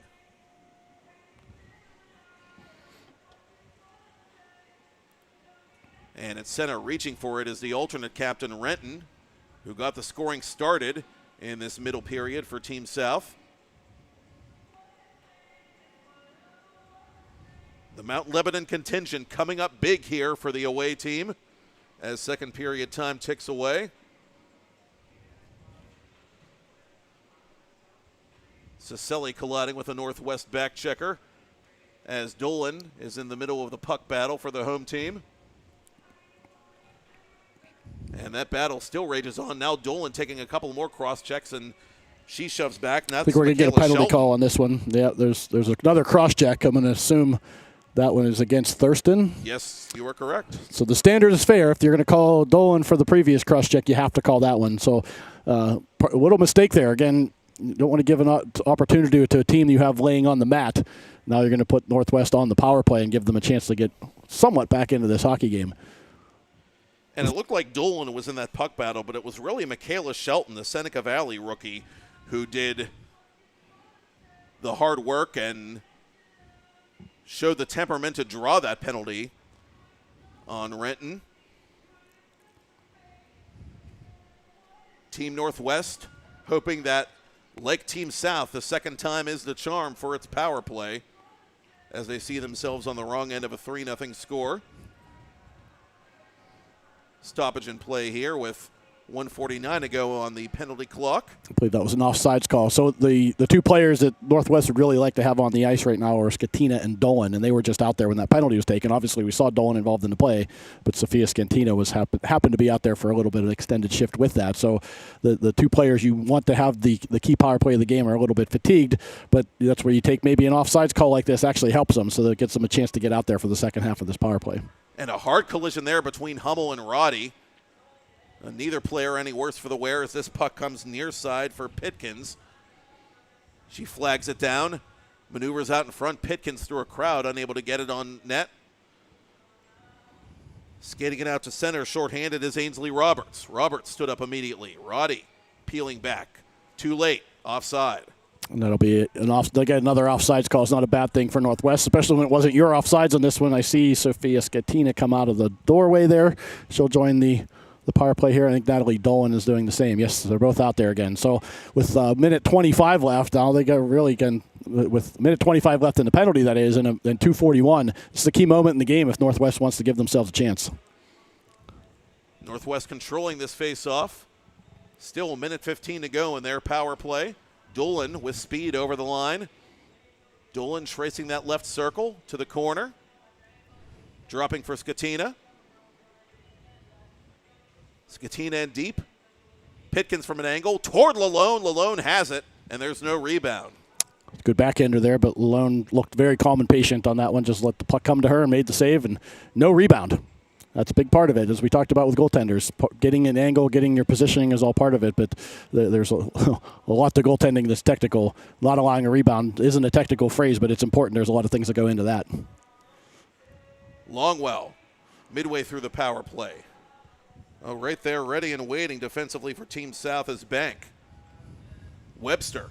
And at center, reaching for it is the alternate captain, Renton, who got the scoring started in this middle period for Team South. The Mount Lebanon contingent coming up big here for the away team as second period time ticks away. Ciselli colliding with a NorthWest back checker as Dolan is in the middle of the puck battle for the home team. And that battle still rages on. Now Dolan taking a couple more cross checks, and she shoves back. Now I think we're going to get a penalty call on this one. Yeah, there's another cross check. I'm going to assume that one is against Thurston. Yes, you are correct. So the standard is fair. If you're going to call Dolan for the previous cross check, you have to call that one. So a little mistake there. Again, you don't want to give an opportunity to a team you have laying on the mat. Now you're going to put NorthWest on the power play and give them a chance to get somewhat back into this hockey game. And it looked like Dolan was in that puck battle, but it was really Michaela Shelton, the Seneca Valley rookie, who did the hard work and showed the temperament to draw that penalty on Renton. Team NorthWest hoping that, like Team South, the second time is the charm for its power play as they see themselves on the wrong end of a 3-0 score. Stoppage in play here with 1:49 to go on the penalty clock. I believe that was an offsides call. So the 2 players that NorthWest would really like to have on the ice right now are Scatina and Dolan, and they were just out there when that penalty was taken. Obviously, we saw Dolan involved in the play, but Sophia Scatina was happened to be out there for a little bit of an extended shift with that. So the 2 players you want to have the key power play of the game are a little bit fatigued, but that's where you take maybe an offsides call like this actually helps them so that it gets them a chance to get out there for the second half of this power play. And a hard collision there between Hummel and Roddy. Neither player any worse for the wear as this puck comes near side for Pitkins. She flags it down, maneuvers out in front. Pitkins through a crowd, unable to get it on net. Skating it out to center, shorthanded is Ainsley Roberts. Roberts stood up immediately. Roddy peeling back. Too late, offside. And that'll be they'll get another offsides call. It's not a bad thing for Northwest, especially when it wasn't your offsides on this one. I see Sophia Schetina come out of the doorway there. She'll join the power play here. I think Natalie Dolan is doing the same. Yes, they're both out there again. So with minute 25 left, now they got really again with minute 25 left in the penalty, that is, and 2:41. It's the key moment in the game if Northwest wants to give themselves a chance. Northwest controlling this face-off. Still a minute 15 to go in their power play. Dolan with speed over the line. Dolan tracing that left circle to the corner. Dropping for Schetina. Schetina in deep. Pitkins from an angle toward Lalone. Lalone has it, and there's no rebound. Good backhander there, but Lalone looked very calm and patient on that one. Just let the puck come to her and made the save, and no rebound. That's a big part of it, as we talked about with goaltenders. Getting an angle, getting your positioning is all part of it, but there's a lot to goaltending that's technical. Not allowing a rebound isn't a technical phrase, but it's important. There's a lot of things that go into that. Longwell, midway through the power play. Oh, right there, ready and waiting defensively for Team South is Bank. Webster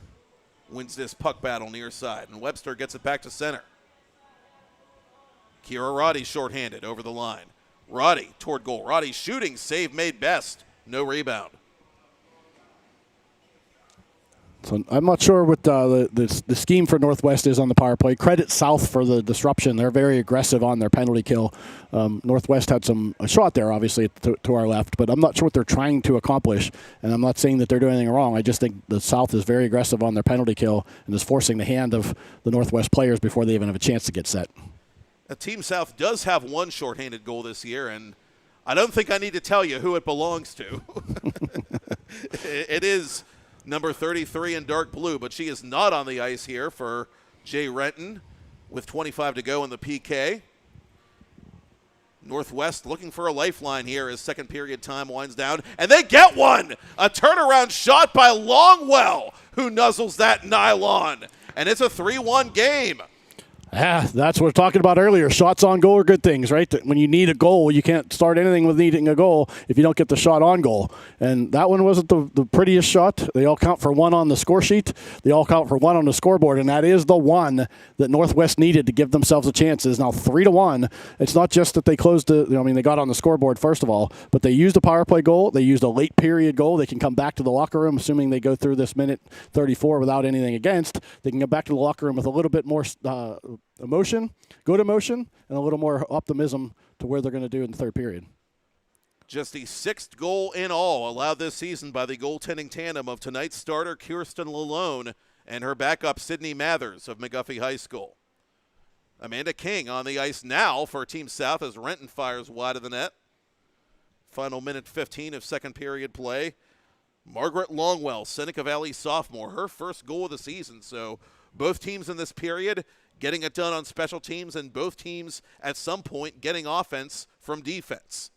wins this puck battle near side, and Webster gets it back to center. Kira Roddy shorthanded over the line. Roddy toward goal. Roddy shooting, save made best. No rebound. So I'm not sure what the scheme for Northwest is on the power play. Credit South for the disruption. They're very aggressive on their penalty kill. Northwest had a shot there, obviously, to our left, but I'm not sure what they're trying to accomplish, and I'm not saying that they're doing anything wrong. I just think the South is very aggressive on their penalty kill and is forcing the hand of the Northwest players before they even have a chance to get set. Team South does have one shorthanded goal this year, and I don't think I need to tell you who it belongs to. It is number 33 in dark blue, but she is not on the ice here for Jay Renton with 25 to go in the PK. Northwest looking for a lifeline here as second period time winds down, and they get one! A turnaround shot by Longwell, who nuzzles that nylon, and it's a 3-1 game. That's what we were talking about earlier. Shots on goal are good things, right? When you need a goal, you can't start anything with needing a goal if you don't get the shot on goal. And that one wasn't the prettiest shot. They all count for one on the score sheet. They all count for one on the scoreboard, and that is the one that Northwest needed to give themselves a chance. It is now 3-1. It's not just that they closed they got on the scoreboard first of all, but they used a power play goal. They used a late period goal. They can come back to the locker room, assuming they go through this minute 34 without anything against. They can get back to the locker room with a little bit more good emotion, and a little more optimism to where they're going to do in the third period. Just the sixth goal in all allowed this season by the goaltending tandem of tonight's starter Kirsten Lalone and her backup Sydney Mathers of McGuffey High School. Amanda King on the ice now for Team South as Renton fires wide of the net. Final minute 15 of second period play. Margaret Longwell, Seneca Valley sophomore, her first goal of the season. So both teams in this period getting it done on special teams, and both teams at some point getting offense from defense.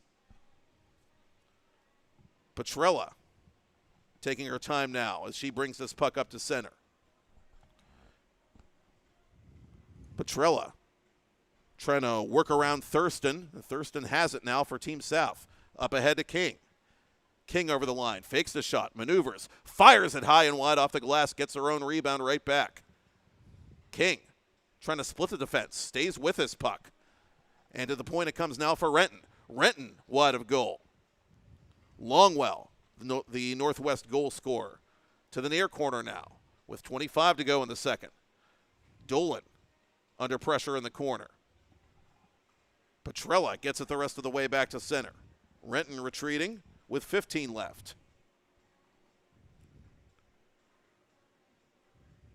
Petrella taking her time now as she brings this puck up to center. Petrella trying to work around Thurston. Thurston has it now for Team South. Up ahead to King. King over the line, fakes the shot, maneuvers, fires it high and wide off the glass, gets her own rebound right back. King trying to split the defense, stays with his puck. And to the point it comes now for Renton. Renton wide of goal. Longwell, the Northwest goal scorer, to the near corner now with 25 to go in the second. Dolan under pressure in the corner. Petrella gets it the rest of the way back to center. Renton retreating with 15 left.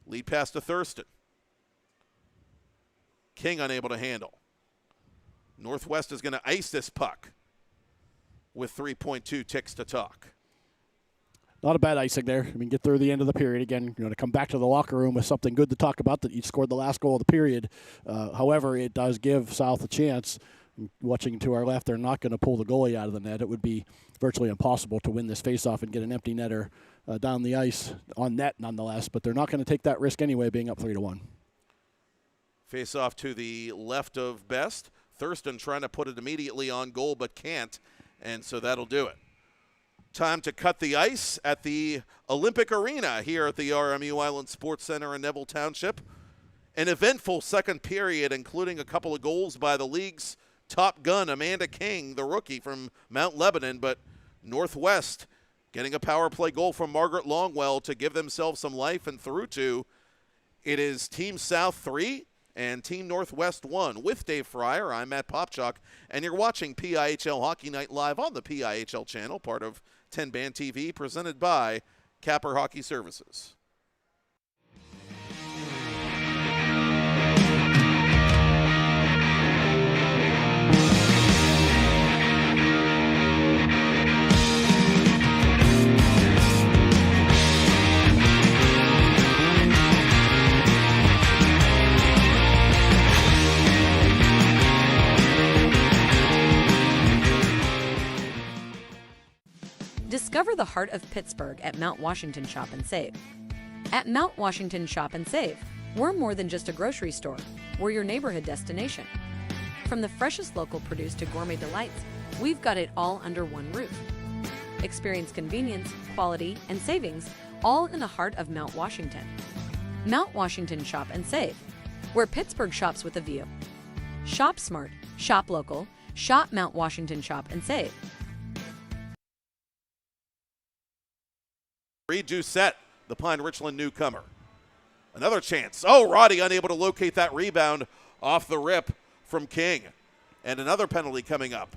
Lead pass to Thurston. King unable to handle. Northwest is going to ice this puck with 3.2 ticks to talk. Not a bad icing there. I mean, get through the end of the period again. To come back to the locker room with something good to talk about, that you scored the last goal of the period. However, it does give South a chance. Watching to our left, they're not going to pull the goalie out of the net. It would be virtually impossible to win this faceoff and get an empty netter down the ice on net nonetheless, but they're not going to take that risk anyway, being up 3-1. Face off to the left of Best. Thurston trying to put it immediately on goal but can't, and so that'll do it. Time to cut the ice at the Olympic Arena here at the RMU Island Sports Center in Neville Township. An eventful second period, including a couple of goals by the league's top gun, Amanda King, the rookie from Mount Lebanon, but NorthWest getting a power play goal from Margaret Longwell to give themselves some life, and through to it is Team South 3 and Team NorthWest 1. With Dave Fryer, I'm Matt Popchock, and you're watching PIHL Hockey Night live on the PIHL channel, part of 10 Band TV, presented by Capper Hockey Services. Discover the heart of Pittsburgh at Mount Washington Shop and Save. At Mount Washington Shop and Save, we're more than just a grocery store. We're your neighborhood destination. From the freshest local produce to gourmet delights, we've got it all under one roof. Experience convenience, quality, and savings, all in the heart of Mount Washington. Mount Washington Shop and Save, where Pittsburgh shops with a view. Shop smart, shop local, shop Mount Washington Shop and Save. Reed Doucette, the Pine Richland newcomer. Another chance. Oh, Roddy unable to locate that rebound off the rip from King. And another penalty coming up.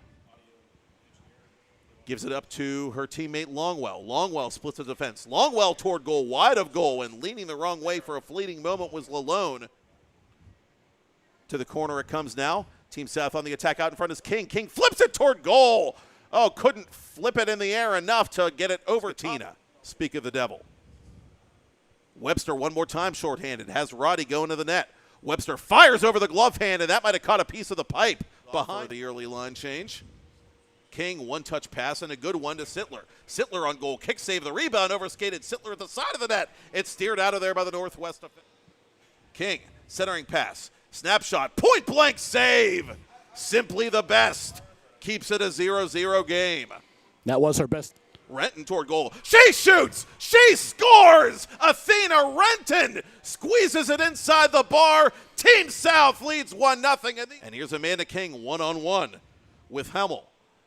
Gives it up to her teammate Longwell. Longwell splits the defense. Longwell toward goal, wide of goal, and leaning the wrong way for a fleeting moment was Lalone. To the corner it comes now. Team South on the attack out in front is King. King flips it toward goal. Oh, couldn't flip it in the air enough to get it over Tina. Speak of the devil. Webster one more time shorthanded. Has Roddy going to the net. Webster fires over the glove hand, and that might have caught a piece of the pipe behind the early line change. King, one-touch pass and a good one to Sittler. Sittler on goal. Kick save. The rebound overskated. Sittler at the side of the net. It's steered out of there by the NorthWest. King, centering pass. Snapshot. Point-blank save. Simply the best. Keeps it a 0-0 game. That was her best. Renton toward goal. She shoots. She scores. Athena Renton squeezes it inside the bar. Team South leads 1-0. And here's Amanda King one-on-one with Hemmel.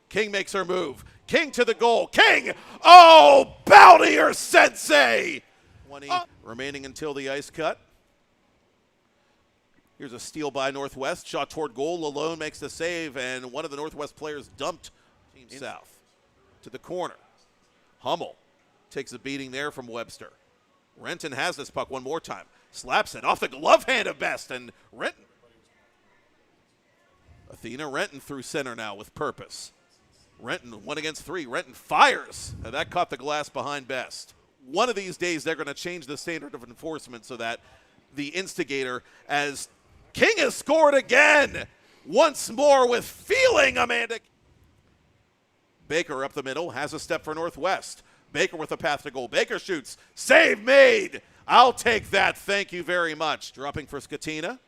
King makes her move. King to the goal. King. Oh, Bountier Sensei. 20 remaining until the ice cut. Here's a steal by NorthWest. Shot toward goal. Lalone makes the save, and one of the NorthWest players dumped Team South to the corner. Hummel takes a beating there from Webster. Renton has this puck one more time. Slaps it off the glove hand of Best, and Renton. Athena Renton through center now with purpose. Renton 1 against 3. Renton fires. Now that caught the glass behind Best. One of these days they're going to change the standard of enforcement so that the instigator, as King has scored again, once more with feeling, Amanda. Baker up the middle, has a step for NorthWest. Baker with a path to goal. Baker shoots. Save made. I'll take that. Thank you very much. Dropping for Skatina.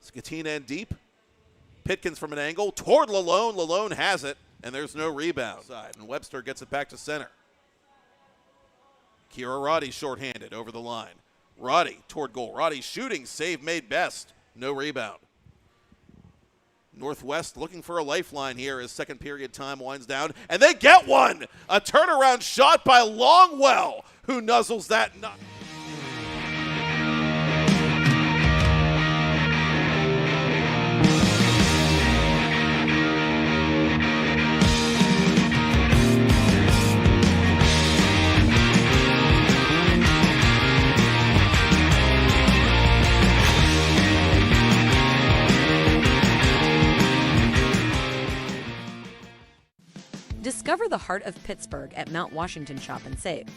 Skatina in deep. Pitkins from an angle. Toward Lalone. Lalone has it, and there's no rebound. And Webster gets it back to center. Kira Roddy shorthanded over the line. Roddy toward goal. Roddy shooting. Save made Best. No rebound. NorthWest looking for a lifeline here as second period time winds down, and they get one! A turnaround shot by Longwell, who nuzzles that nut. Discover the heart of Pittsburgh at Mount Washington Shop and Save.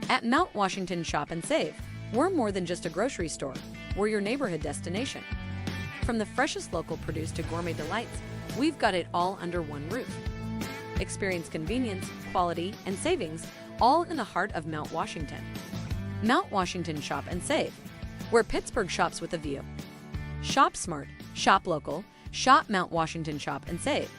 At Mount Washington Shop and Save, we're more than just a grocery store. We're your neighborhood destination. From the freshest local produce to gourmet delights, we've got it all under one roof. Experience convenience, quality, and savings, all in the heart of Mount Washington. Mount Washington Shop and Save, where Pittsburgh shops with a view. Shop smart, shop local, shop Mount Washington Shop and Save.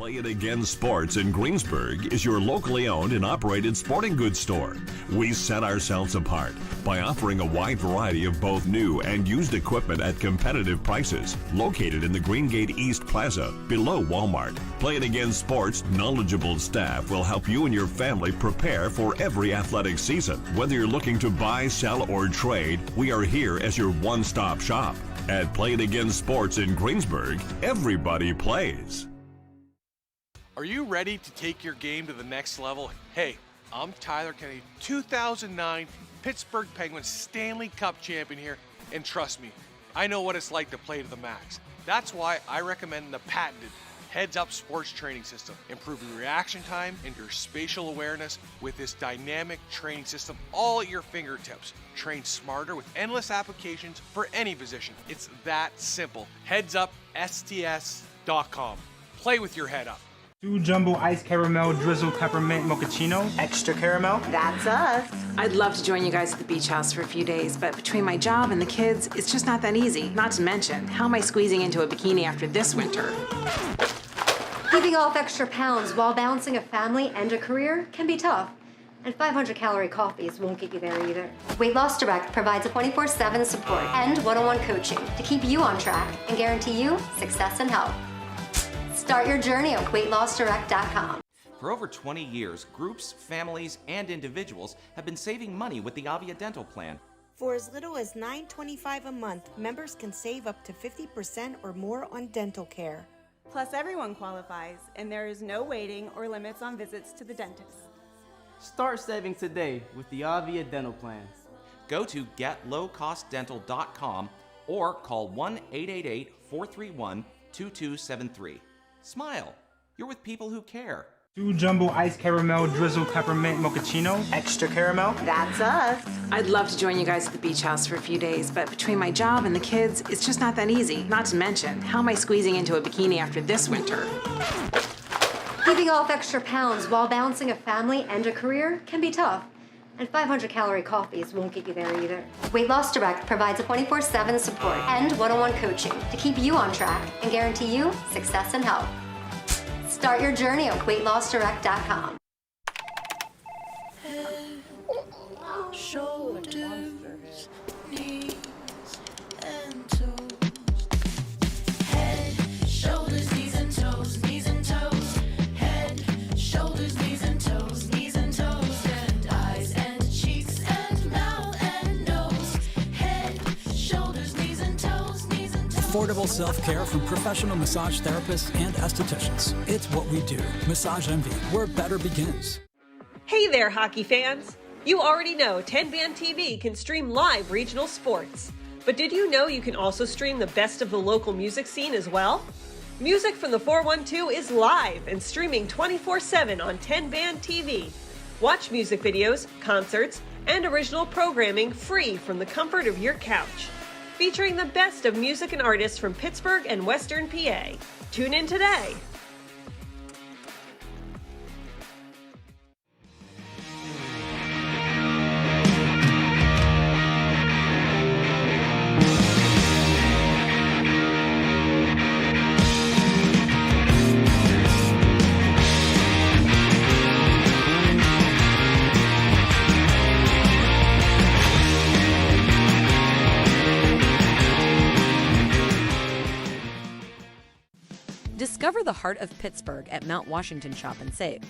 Play It Again Sports in Greensburg is your locally owned and operated sporting goods store. We set ourselves apart by offering a wide variety of both new and used equipment at competitive prices, located in the Greengate East Plaza below Walmart. Play It Again Sports' knowledgeable staff will help you and your family prepare for every athletic season. Whether you're looking to buy, sell, or trade, we are here as your one-stop shop. At Play It Again Sports in Greensburg, everybody plays. Are you ready to take your game to the next level? Hey, I'm Tyler Kennedy, 2009 Pittsburgh Penguins Stanley Cup champion here, and trust me, I know what it's like to play to the max. That's why I recommend the patented Heads-Up Sports Training System, improving reaction time and your spatial awareness with this dynamic training system all at your fingertips. Train smarter with endless applications for any position. It's that simple. HeadsUpSTS.com. Play with your head up. 2 jumbo iced caramel drizzle peppermint mochaccino. Extra caramel. That's us. I'd love to join you guys at the beach house for a few days, but between my job and the kids, it's just not that easy. Not to mention, how am I squeezing into a bikini after this winter? Keeping off extra pounds while balancing a family and a career can be tough. And 500-calorie coffees won't get you there either. Weight Loss Direct provides a 24/7 support and one-on-one coaching to keep you on track and guarantee you success and health. Start your journey at weightlossdirect.com. For over 20 years, groups, families, and individuals have been saving money with the Avia Dental Plan. For as little as $9.25 a month, members can save up to 50% or more on dental care. Plus, everyone qualifies, and there is no waiting or limits on visits to the dentist. Start saving today with the Avia Dental Plan. Go to getlowcostdental.com or call 1-888-431-2273. Smile. You're with people who care. 2 jumbo iced caramel drizzle peppermint mochaccino. Extra caramel. That's us. I'd love to join you guys at the beach house for a few days, but between my job and the kids, it's just not that easy. Not to mention, how am I squeezing into a bikini after this winter? Keeping off extra pounds while balancing a family and a career can be tough. And 500-calorie coffees won't get you there either. Weight Loss Direct provides a 24/7 support and one-on-one coaching to keep you on track and guarantee you success and health. Start your journey at weightlossdirect.com. Head, shoulders, knees, and toes. Head, shoulders, knees, and toes, knees and toes. Head, shoulders, knees, and toes, knees and toes. And eyes and cheeks and mouth and nose. Head, shoulders, knees, and toes, knees and toes. Affordable self-care from professional massage therapists and estheticians. It's what we do. Massage Envy, where better begins. Hey there, hockey fans! You already know 10 Band TV can stream live regional sports. But did you know you can also stream the best of the local music scene as well? Music from the 412 is live and streaming 24/7 on 10 Band TV. Watch music videos, concerts, and original programming free from the comfort of your couch. Featuring the best of music and artists from Pittsburgh and Western PA. Tune in today. Discover the heart of Pittsburgh at Mount Washington Shop and Save.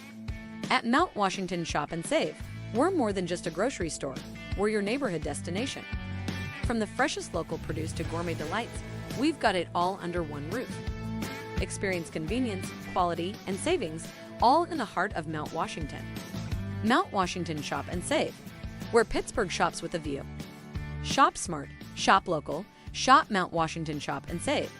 At Mount Washington Shop and Save, we're more than just a grocery store. We're your neighborhood destination. From the freshest local produce to gourmet delights, we've got it all under one roof. Experience convenience, quality, and savings, all in the heart of Mount Washington. Mount Washington Shop and Save, where Pittsburgh shops with a view. Shop smart, shop local, shop Mount Washington Shop and Save.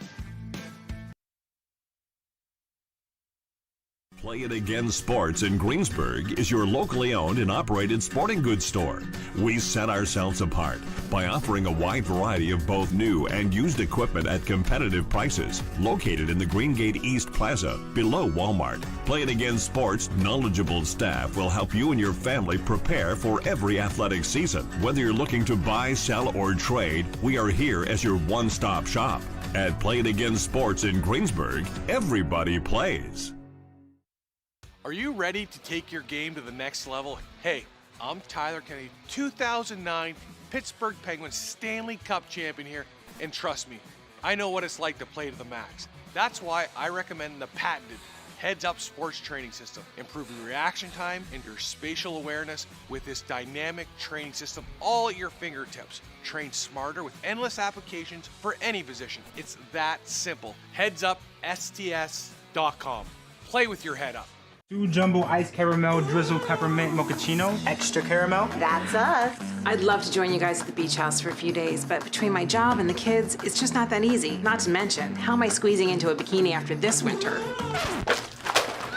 Play It Again Sports in Greensburg is your locally owned and operated sporting goods store. We set ourselves apart by offering a wide variety of both new and used equipment at competitive prices, located in the Greengate East Plaza below Walmart. Play It Again Sports' knowledgeable staff will help you and your family prepare for every athletic season. Whether you're looking to buy, sell, or trade, we are here as your one-stop shop. At Play It Again Sports in Greensburg, everybody plays. Are you ready to take your game to the next level? Hey, I'm Tyler Kennedy, 2009 Pittsburgh Penguins Stanley Cup champion here, and trust me, I know what it's like to play to the max. That's why I recommend the patented Heads Up Sports Training System. Improve your reaction time and your spatial awareness with this dynamic training system all at your fingertips. Train smarter with endless applications for any position. It's that simple. HeadsUpSTS.com. Play with your head up. 2 jumbo iced caramel drizzle peppermint mochaccino. Extra caramel. That's us. I'd love to join you guys at the beach house for a few days, but between my job and the kids, it's just not that easy. Not to mention, how am I squeezing into a bikini after this winter?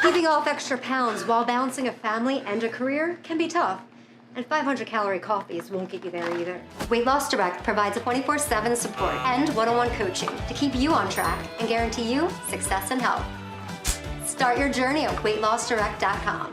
Keeping off extra pounds while balancing a family and a career can be tough. And 500-calorie coffees won't get you there either. Weight Loss Direct provides a 24/7 support and one-on-one coaching to keep you on track and guarantee you success and health. Start your journey at weightlossdirect.com.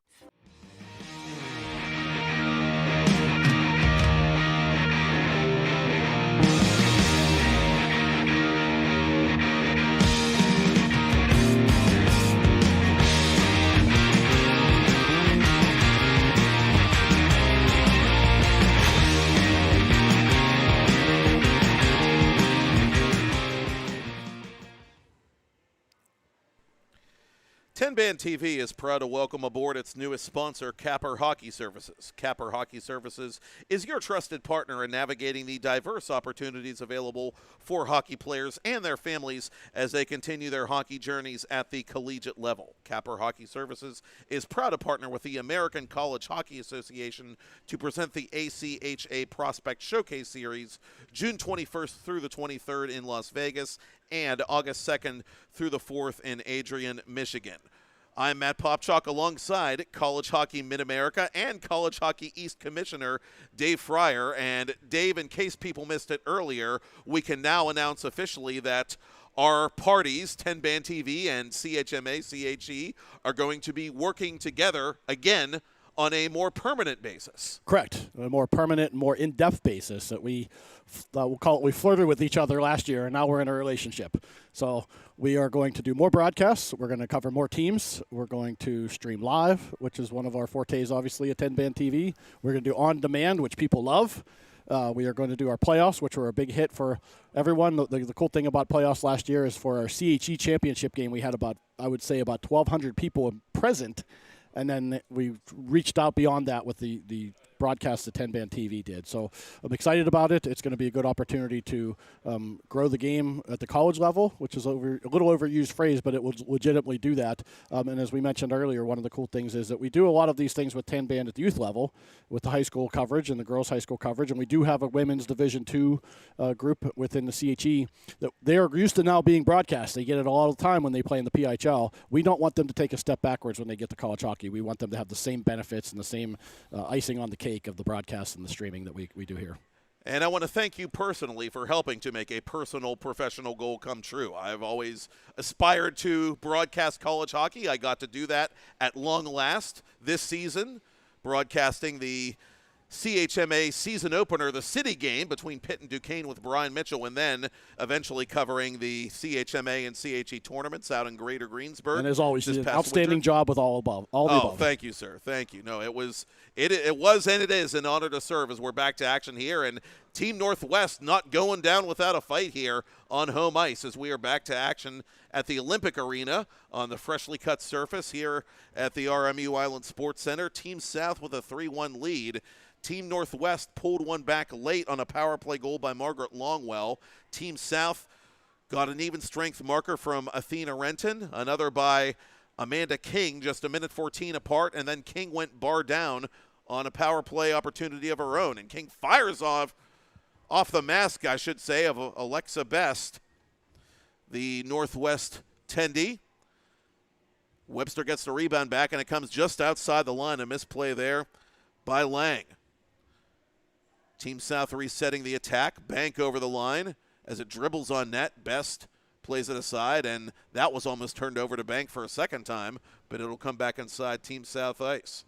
Ten-Band TV is proud to welcome aboard its newest sponsor, Capper Hockey Services. Capper Hockey Services is your trusted partner in navigating the diverse opportunities available for hockey players and their families as they continue their hockey journeys at the collegiate level. Capper Hockey Services is proud to partner with the American College Hockey Association to present the ACHA Prospect Showcase Series June 21st through the 23rd in Las Vegas and August 2nd through the 4th in Adrian, Michigan. I'm Matt Popchock alongside College Hockey Mid-America and College Hockey East Commissioner Dave Fryer. And Dave, in case people missed it earlier, we can now announce officially that our parties, 10-Band TV and CHMA, CHE, are going to be working together again on a more permanent basis. Correct. A more permanent, more in-depth basis that we'll call it. We flirted with each other last year, and now we're in a relationship. So we are going to do more broadcasts. We're going to cover more teams. We're going to stream live, which is one of our fortes, obviously, at 10-Band TV. We're going to do on-demand, which people love. We are going to do our playoffs, which were a big hit for everyone. The cool thing about playoffs last year is for our CHE championship game, we had about 1,200 people present. And then we reached out beyond that with the broadcast that 10-Band TV did. So I'm excited about it. It's going to be a good opportunity to grow the game at the college level, which is a little overused phrase, but it will legitimately do that. And as we mentioned earlier, one of the cool things is that we do a lot of these things with 10-Band at the youth level with the high school coverage and the girls' high school coverage. And we do have a women's Division II group within the CHE that they are used to now being broadcast. They get it all the time when they play in the PIHL. We don't want them to take a step backwards when they get to college hockey. We want them to have the same benefits and the same icing on the cake of the broadcast and the streaming that we do here. And I want to thank you personally for helping to make a personal professional goal come true. I've always aspired to broadcast college hockey. I got to do that at long last this season, broadcasting the CHMA season opener, the city game between Pitt and Duquesne with Brian Mitchell, and then eventually covering the CHMA and CHE tournaments out in Greater Greensburg. And as always, an outstanding job with all the above. Thank you, sir. Thank you. No, it was and it is an honor to serve as we're back to action here. And Team Northwest not going down without a fight here on home ice as we are back to action at the Olympic Arena on the freshly cut surface here at the RMU Island Sports Center. Team South with a 3-1 lead. Team Northwest pulled one back late on a power play goal by Margaret Longwell. Team South got an even strength marker from Athena Renton, another by Amanda King, just a minute 14 apart, and then King went bar down on a power play opportunity of her own. And King fires off the mask, I should say, of Alexa Best, the Northwest tendy. Webster gets the rebound back, and it comes just outside the line. A misplay there by Lang. Team South resetting the attack. Bank over the line as it dribbles on net. Best plays it aside, and that was almost turned over to Bank for a second time, but it'll come back inside Team South ice.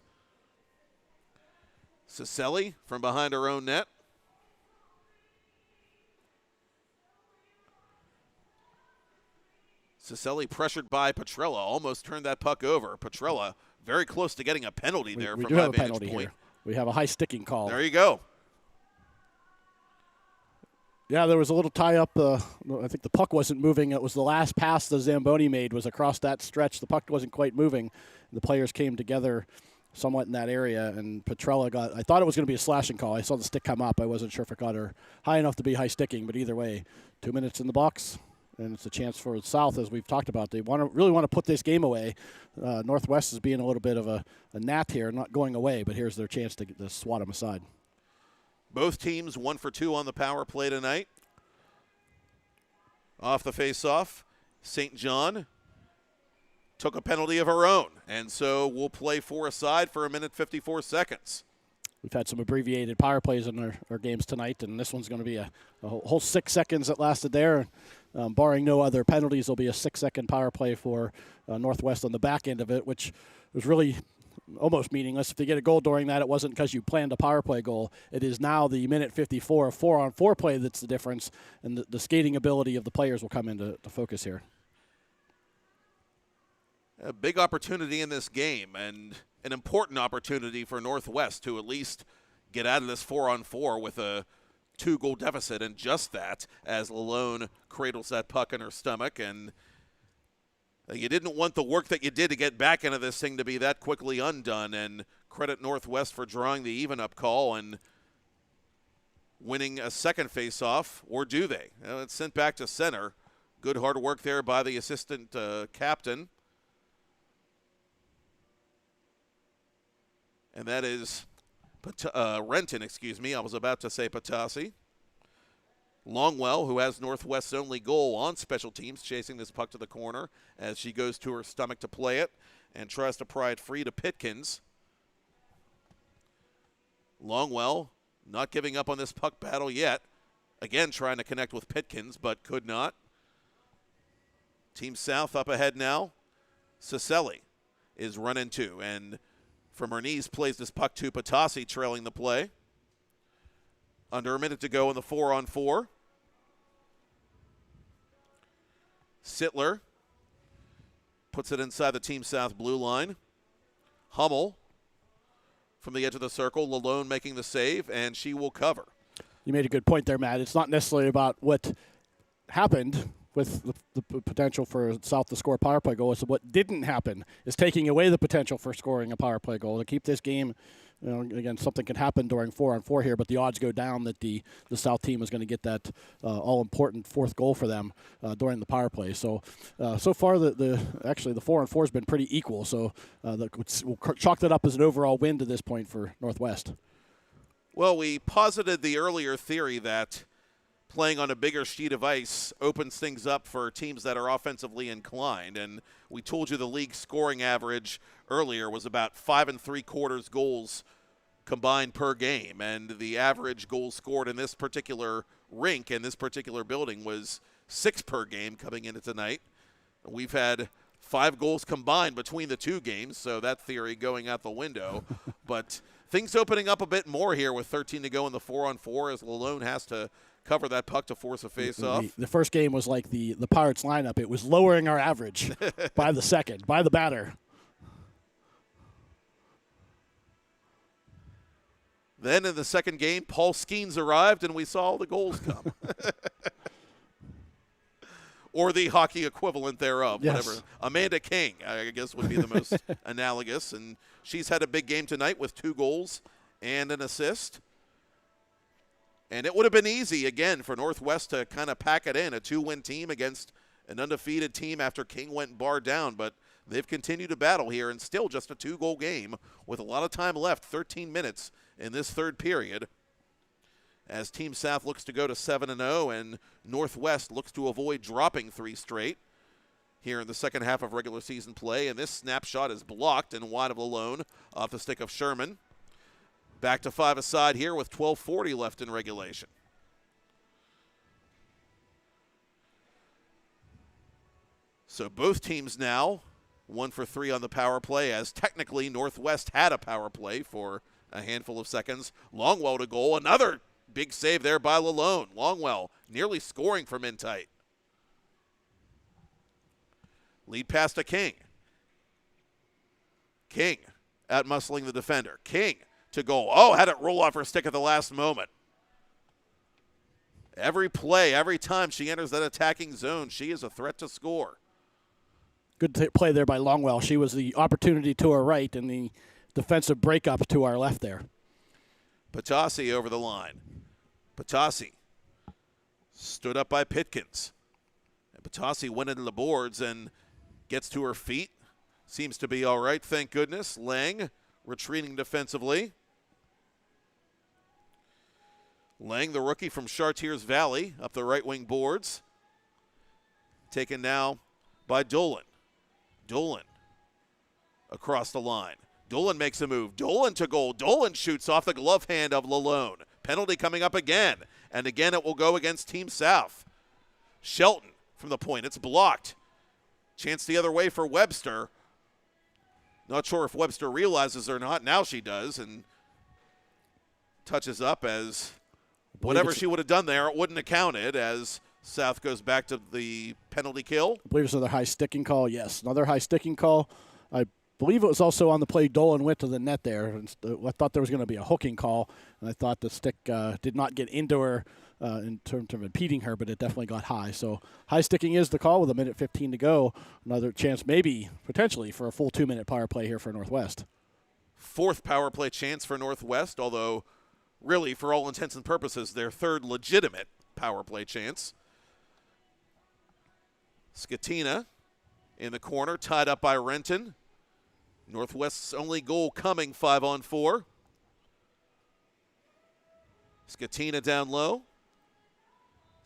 Cicelli from behind her own net. Ciselli pressured by Petrella, almost turned that puck over. Petrella very close to getting a penalty there we from do my have a vantage penalty point. here. We have a high sticking call. There you go. Yeah, there was a little tie-up. I think the puck wasn't moving. It was the last pass that Zamboni made was across that stretch. The puck wasn't quite moving. The players came together somewhat in that area, and Petrella got – I thought it was going to be a slashing call. I saw the stick come up. I wasn't sure if it got her high enough to be high sticking, but either way, 2 minutes in the box, and it's a chance for the South, as we've talked about. They really want to put this game away. Northwest is being a little bit of a gnat here, not going away, but here's their chance to swat them aside. Both teams 1 for 2 on the power play tonight. Off the face-off, St. John took a penalty of her own, and so we'll play 4 aside for 1:54 seconds. We've had some abbreviated power plays in our games tonight, and this one's going to be a whole 6 seconds that lasted there. Barring no other penalties, there'll be a 6-second power play for Northwest on the back end of it, which was really almost meaningless. If they get a goal during that, it wasn't because you planned a power play goal. It is now the minute 54 of 4-on-4 play that's the difference, and the skating ability of the players will come into focus here. A big opportunity in this game, and an important opportunity for Northwest to at least get out of this 4-on-4 with a 2-goal deficit, and just that, as Lalone cradles that puck in her stomach. And you didn't want the work that you did to get back into this thing to be that quickly undone, and credit Northwest for drawing the even-up call and winning a second face-off, or do they? It's sent back to center. Good hard work there by the assistant captain. And that is Renton, excuse me. I was about to say Patasi. Longwell, who has Northwest's only goal on special teams, chasing this puck to the corner as she goes to her stomach to play it and tries to pry it free to Pitkins. Longwell not giving up on this puck battle yet. Again, trying to connect with Pitkins, but could not. Team South up ahead now. Ciselli is running 2, and from her knees plays this puck to Patasi, trailing the play. Under a minute to go in the 4-on-4. Sittler puts it inside the Team South blue line. Hummel from the edge of the circle. Lalone making the save, and she will cover. You made a good point there, Matt. It's not necessarily about what happened with the potential for South to score a power play goal. It's what didn't happen is taking away the potential for scoring a power play goal. To keep this game, again, something can happen during 4-on-4 here, but the odds go down that the South team is going to get that all-important 4th goal for them during the power play. So far, actually the 4-on-4 has been pretty equal. So we'll chalk that up as an overall win to this point for Northwest. Well, we posited the earlier theory that playing on a bigger sheet of ice opens things up for teams that are offensively inclined. And we told you the league scoring average earlier was about 5 3/4 goals combined per game. And the average goals scored in this particular rink, in this particular building, was 6 per game coming into tonight. We've had 5 goals combined between the 2 games, so that theory going out the window. But things opening up a bit more here with 13 to go in the 4-on-4 as Lalone has to cover that puck to force a face-off. The first game was like the Pirates lineup. It was lowering our average by the second, by the batter. Then in the second game, Paul Skeens arrived, and we saw the goals come. Or the hockey equivalent thereof, yes. Whatever. Amanda King, I guess, would be the most analogous. And she's had a big game tonight with 2 goals and an assist. And it would have been easy, again, for Northwest to kind of pack it in, a 2-win team against an undefeated team after King went bar down. But they've continued to battle here, and still just a 2-goal game with a lot of time left, 13 minutes in this third period, as Team South looks to go to 7-0, and Northwest looks to avoid dropping 3 straight here in the second half of regular season play. And this snapshot is blocked and wide of Lalone off the stick of Sherman. Back to 5 aside here with 12:40 left in regulation. So both teams now 1 for 3 on the power play, as technically Northwest had a power play for a handful of seconds. Longwell to goal. Another big save there by Lalone. Longwell nearly scoring from in tight. Lead pass to King. King out-muscling the defender. King to goal. Oh, had it roll off her stick at the last moment. Every play, every time she enters that attacking zone, she is a threat to score. Good play there by Longwell. She was the opportunity to our right and the defensive breakup to our left there. Patasi over the line. Patasi stood up by Pitkins. And Patasi went into the boards and gets to her feet. Seems to be all right, thank goodness. Lang retreating defensively. Lang, the rookie from Chartiers Valley, up the right wing boards. Taken now by Dolan. Dolan across the line. Dolan makes a move. Dolan to goal. Dolan shoots off the glove hand of Lalone. Penalty coming up again. And again it will go against Team South. Shelton from the point. It's blocked. Chance the other way for Webster. Not sure if Webster realizes or not. Now she does. And touches up as whatever she would have done there, it wouldn't have counted as South goes back to the penalty kill. I believe it's another high sticking call. Yes, another high sticking call. I believe it was also on the play Dolan went to the net there. And I thought there was going to be a hooking call, and I thought the stick did not get into her in terms of impeding her, but it definitely got high. So high sticking is the call with 1:15 to go. Another chance maybe, potentially, for a full 2-minute power play here for Northwest. Fourth power play chance for Northwest, although really, for all intents and purposes, their third legitimate power play chance. Skatina in the corner, tied up by Renton. Northwest's only goal coming 5-on-4. Skatina down low.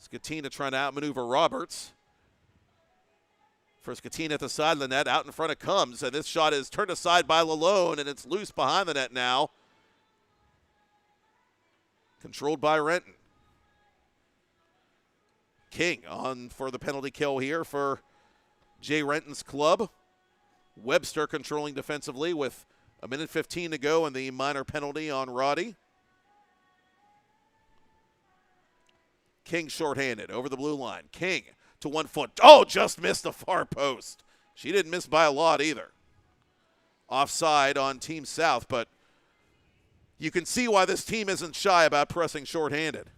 Skatina trying to outmaneuver Roberts. For Skatina at the side of the net, out in front it comes, and this shot is turned aside by Lalone, and it's loose behind the net now. Controlled by Renton. King on for the penalty kill here for Jay Renton's club. Webster controlling defensively with 1:15 to go and the minor penalty on Roddy. King shorthanded over the blue line. King to 1 foot. Oh, just missed the far post. She didn't miss by a lot either. Offside on Team South, but you can see why this team isn't shy about pressing shorthanded.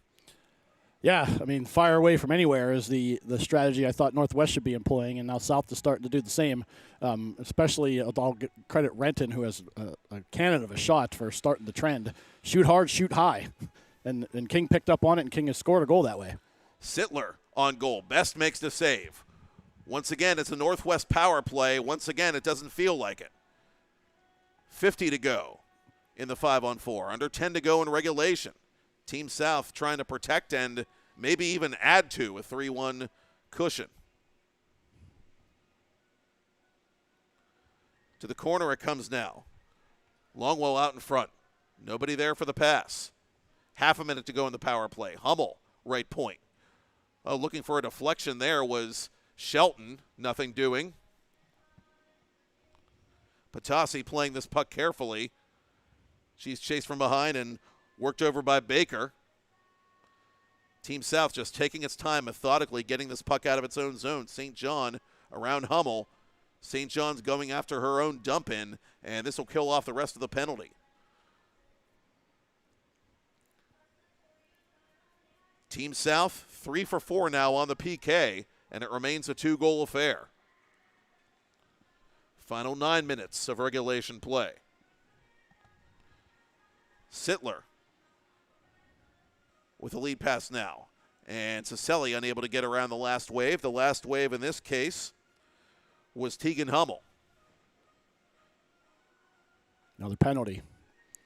Yeah, I mean, fire away from anywhere is the strategy I thought Northwest should be employing, and now South is starting to do the same. Especially, I'll get credit Renton, who has a cannon of a shot for starting the trend. Shoot hard, shoot high. And King picked up on it, and King has scored a goal that way. Sittler on goal. Best makes the save. Once again, it's a Northwest power play. Once again, it doesn't feel like it. 50 to go in the 5-on-4. Under 10 to go in regulation. Team South trying to protect and maybe even add to a 3-1 cushion. To the corner it comes now. Longwell out in front. Nobody there for the pass. Half a minute to go in the power play. Hummel, right point. Oh, looking for a deflection there was Shelton. Nothing doing. Patasi playing this puck carefully. She's chased from behind and worked over by Baker. Team South just taking its time methodically getting this puck out of its own zone. St. John around Hummel. St. John's going after her own dump in, and this will kill off the rest of the penalty. Team South 3 for 4 now on the PK, and it remains a 2-goal affair. Final 9 minutes of regulation play. Sittler with a lead pass now. And Cicelli unable to get around the last wave. The last wave in this case was Tegan Hummel. Another penalty.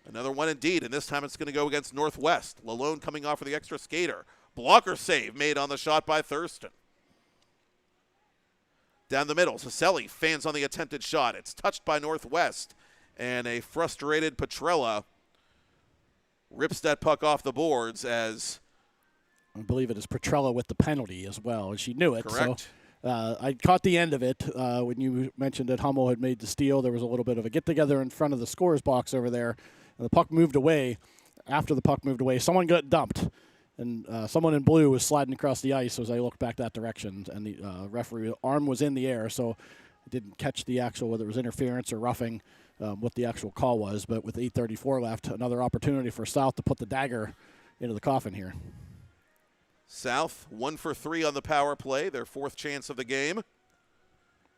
Another one indeed, and this time it's going to go against Northwest. Lalone coming off for the extra skater. Blocker save made on the shot by Thurston. Down the middle, Cicelli fans on the attempted shot. It's touched by Northwest, and a frustrated Petrella rips that puck off the boards as I believe it is Petrella with the penalty as well, and she knew it. Correct. So I caught the end of it when you mentioned that Hummel had made the steal. There was a little bit of a get-together in front of the scorer's box over there, and the puck moved away. After the puck moved away, someone got dumped, and someone in blue was sliding across the ice as I looked back that direction, and the referee arm was in the air, so I didn't catch the actual, whether it was interference or roughing, what the actual call was. But with 8:34 left, another opportunity for South to put the dagger into the coffin here. South 1 for 3 on the power play, their 4th chance of the game.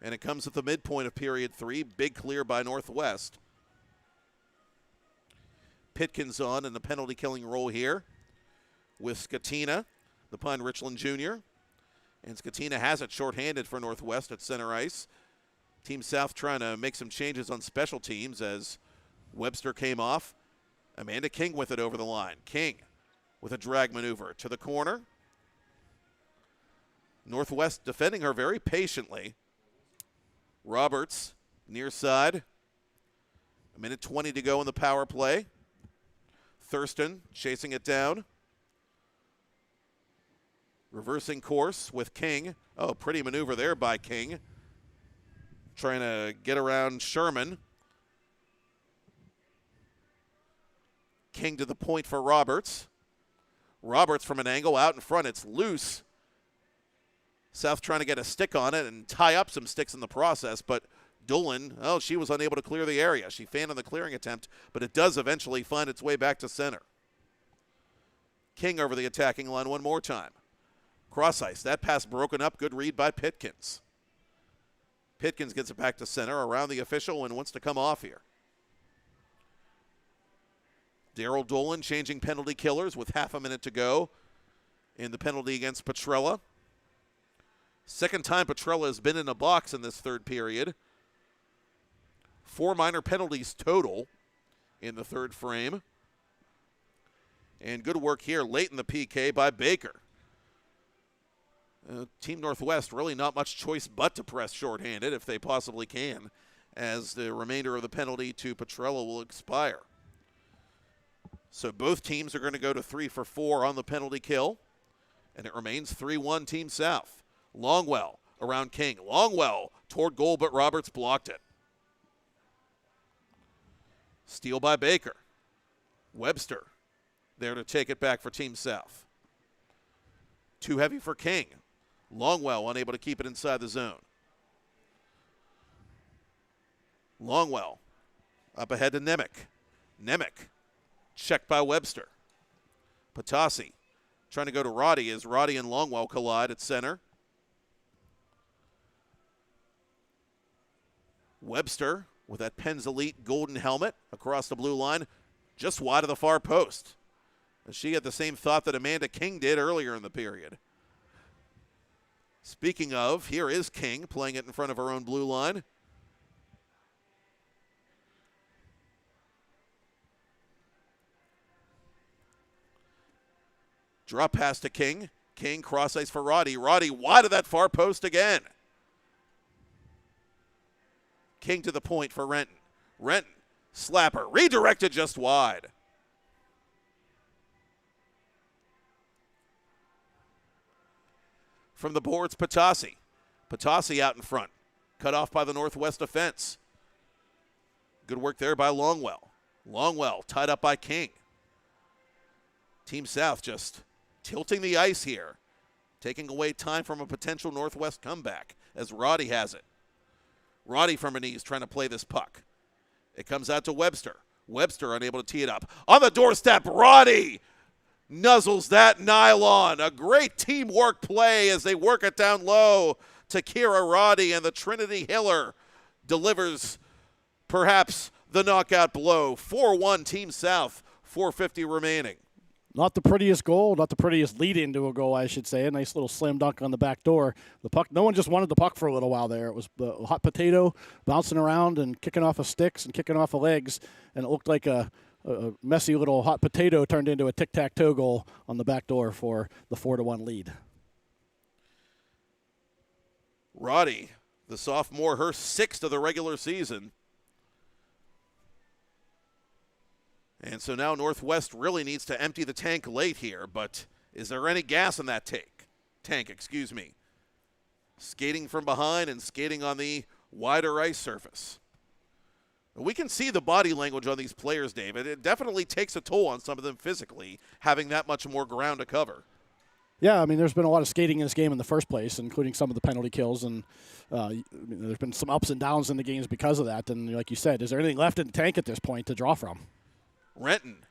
And it comes at the midpoint of period 3. Big clear by Northwest. Pitkins on in the penalty killing role here with Skatina, the Pine Richland Jr. And Skatina has it shorthanded for Northwest at center ice. Team South trying to make some changes on special teams as Webster came off. Amanda King with it over the line. King with a drag maneuver to the corner. Northwest defending her very patiently. Roberts, near side. 1:20 to go in the power play. Thurston chasing it down. Reversing course with King. Oh, pretty maneuver there by King. Trying to get around Sherman. King to the point for Roberts. Roberts from an angle out in front. It's loose. South trying to get a stick on it and tie up some sticks in the process, but Doolin, she was unable to clear the area. She fanned on the clearing attempt, but it does eventually find its way back to center. King over the attacking line one more time. Cross ice. That pass broken up. Good read by Pitkins. Pitkins gets it back to center around the official and wants to come off here. Daryl Dolan changing penalty killers with half a minute to go in the penalty against Petrella. Second time Petrella has been in a box in this third period. 4 minor penalties total in the third frame. And good work here late in the PK by Baker. Team Northwest really not much choice but to press shorthanded if they possibly can, as the remainder of the penalty to Petrella will expire. So both teams are going to go to 3 for 4 on the penalty kill, and it remains 3-1 Team South. Longwell around King. Longwell toward goal, but Roberts blocked it. Steal by Baker. Webster there to take it back for Team South. Too heavy for King. Longwell unable to keep it inside the zone. Longwell up ahead to Nemec. Nemec checked by Webster. Patasi trying to go to Roddy as Roddy and Longwell collide at center. Webster with that Penn's Elite golden helmet across the blue line, just wide of the far post. She had the same thought that Amanda King did earlier in the period. Speaking of, here is King playing it in front of her own blue line. Drop pass to King. King cross ice for Roddy. Roddy wide of that far post again. King to the point for Renton. Renton, slapper, redirected just wide. From the boards, Patasi. Patasi out in front. Cut off by the Northwest defense. Good work there by Longwell. Longwell tied up by King. Team South just tilting the ice here, taking away time from a potential Northwest comeback as Roddy has it. Roddy from her knees trying to play this puck. It comes out to Webster. Webster unable to tee it up. On the doorstep, Roddy nuzzles that nylon. A great teamwork play as they work it down low to Kira Roddy, and the Trinity Hiller delivers perhaps the knockout blow. 4-1 Team South, 4:50 remaining. Not the prettiest goal, not the prettiest lead into a goal, I should say. A nice little slam dunk on the back door. The puck, no one just wanted the puck for a little while there. It was the hot potato bouncing around and kicking off of sticks and kicking off of legs, and it looked like a messy little hot potato turned into a tic-tac-toe goal on the back door for the 4-1 lead. Roddy, the sophomore, her 6th of the regular season. And so now Northwest really needs to empty the tank late here, but is there any gas in that tank? Skating from behind and skating on the wider ice surface. We can see the body language on these players, David. It definitely takes a toll on some of them physically, having that much more ground to cover. Yeah, I mean, there's been a lot of skating in this game in the first place, including some of the penalty kills, and there's been some ups and downs in the games because of that. And like you said, is there anything left in the tank at this point to draw from? Renton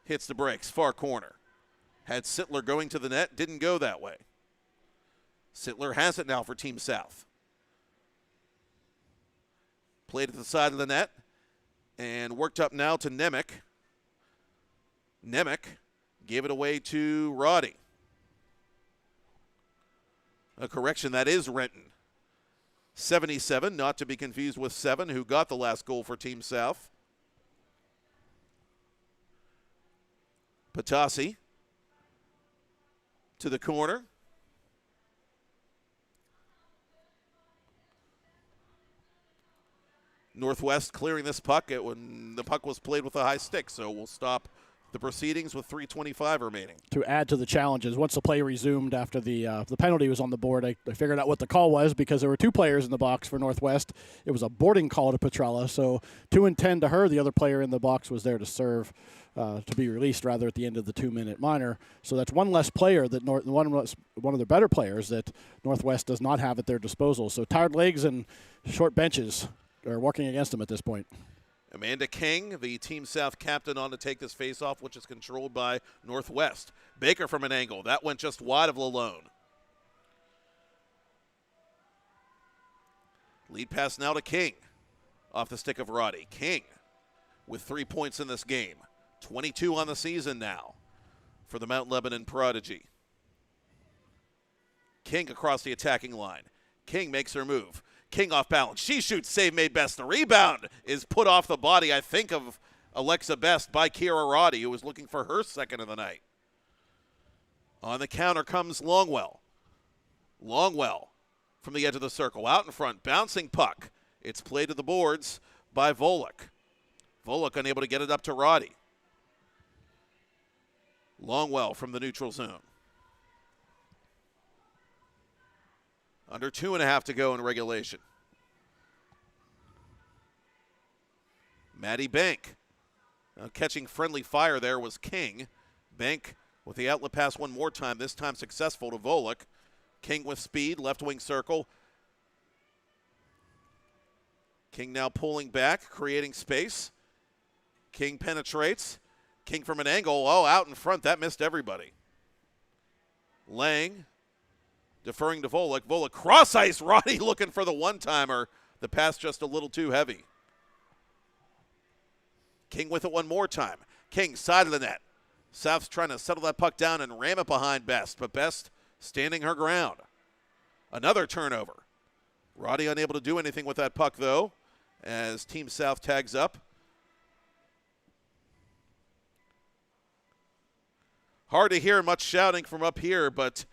hits the brakes, far corner. Had Sittler going to the net, didn't go that way. Sittler has it now for Team South. Played at the side of the net and worked up now to Nemec. Nemec gave it away to Roddy. A correction, that is Renton. 77, not to be confused with 7, who got the last goal for Team South. Patasi to the corner. NorthWest clearing this puck when the puck was played with a high stick, so we'll stop the proceedings with 3:25 remaining. To add to the challenges, once the play resumed after the penalty was on the board, I figured out what the call was because there were 2 players in the box for NorthWest. It was a boarding call to Petrella, so 2 and 10 to her. The other player in the box was there to serve, to be released rather at the end of the 2-minute minor. So that's one less player that one of the better players that NorthWest does not have at their disposal. So tired legs and short benches are working against them at this point. Amanda King, the Team South captain, on to take this faceoff, which is controlled by NorthWest. Baker from an angle. That went just wide of Lalone. Lead pass now to King. Off the stick of Roddy. King with 3 points in this game. 22 on the season now for the Mount Lebanon Prodigy. King across the attacking line. King makes her move. King off balance. She shoots, save made best. The rebound is put off the body, I think, of Alexa Best by Kira Roddy, who was looking for her second of the night. On the counter comes Longwell. Longwell from the edge of the circle. Out in front, bouncing puck. It's played to the boards by Volek. Volek unable to get it up to Roddy. Longwell from the neutral zone. Under 2.5 to go in regulation. Maddie Bank. Catching friendly fire there was King. Bank with the outlet pass one more time, this time successful to Volek. King with speed, left wing circle. King now pulling back, creating space. King penetrates. King from an angle, out in front, that missed everybody. Lang deferring to Volek. Volek cross ice. Roddy looking for the one-timer. The pass just a little too heavy. King with it one more time. King side of the net. South's trying to settle that puck down and ram it behind Best, but Best standing her ground. Another turnover. Roddy unable to do anything with that puck, though, as Team South tags up. Hard to hear much shouting from up here, but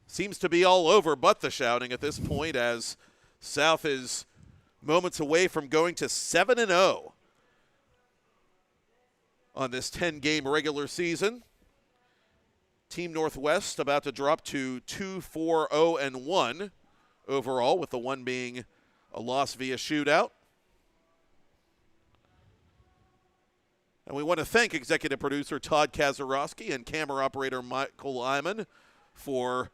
seems to be all over but the shouting at this point, as South is moments away from going to 7-0 on this 10-game regular season. Team NorthWest about to drop to 2-4-0-1 overall, with the one being a loss via shootout. And we want to thank executive producer Todd Kazarowski and camera operator Michael Iman for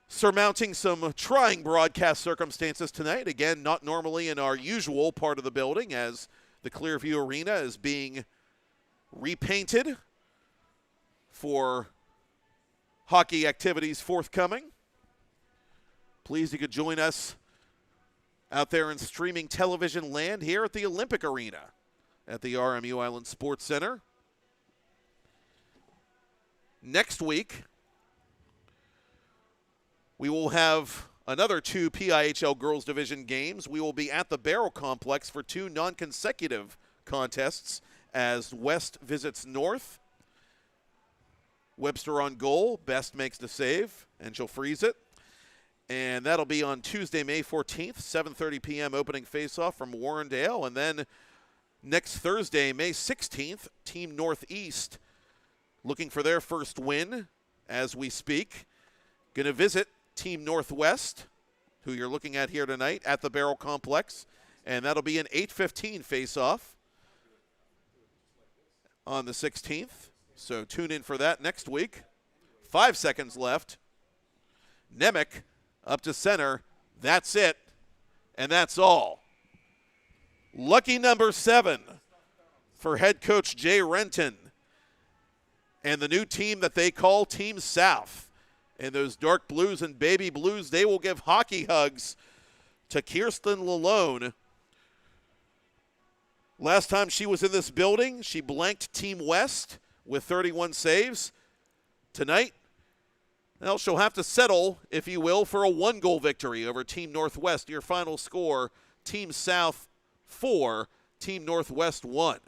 surmounting some trying broadcast circumstances tonight. Again, not normally in our usual part of the building, as the Clearview Arena is being repainted for hockey activities forthcoming. Pleased you could join us out there in streaming television land here at the Olympic Arena at the RMU Island Sports Center. Next week, we will have another 2 PIHL Girls Division games. We will be at the Barrel Complex for 2 non-consecutive contests as West visits North. Webster on goal. Best makes the save, and she'll freeze it. And that'll be on Tuesday, May 14th, 7:30 p.m. opening faceoff from Warrendale. And then next Thursday, May 16th, Team Northeast looking for their first win as we speak. Going to visit Team NorthWest, who you're looking at here tonight, at the Barrel Complex. And that'll be an 8:15 face-off on the 16th. So tune in for that next week. 5 seconds left. Nemec up to center. That's it. And that's all. Lucky number 7 for head coach Jay Renton and the new team that they call Team South. And those dark blues and baby blues, they will give hockey hugs to Kirsten Lalone. Last time she was in this building, she blanked Team West with 31 saves. Tonight, well, she'll have to settle, if you will, for a 1-goal victory over Team Northwest. Your final score, Team South 4, Team Northwest 1.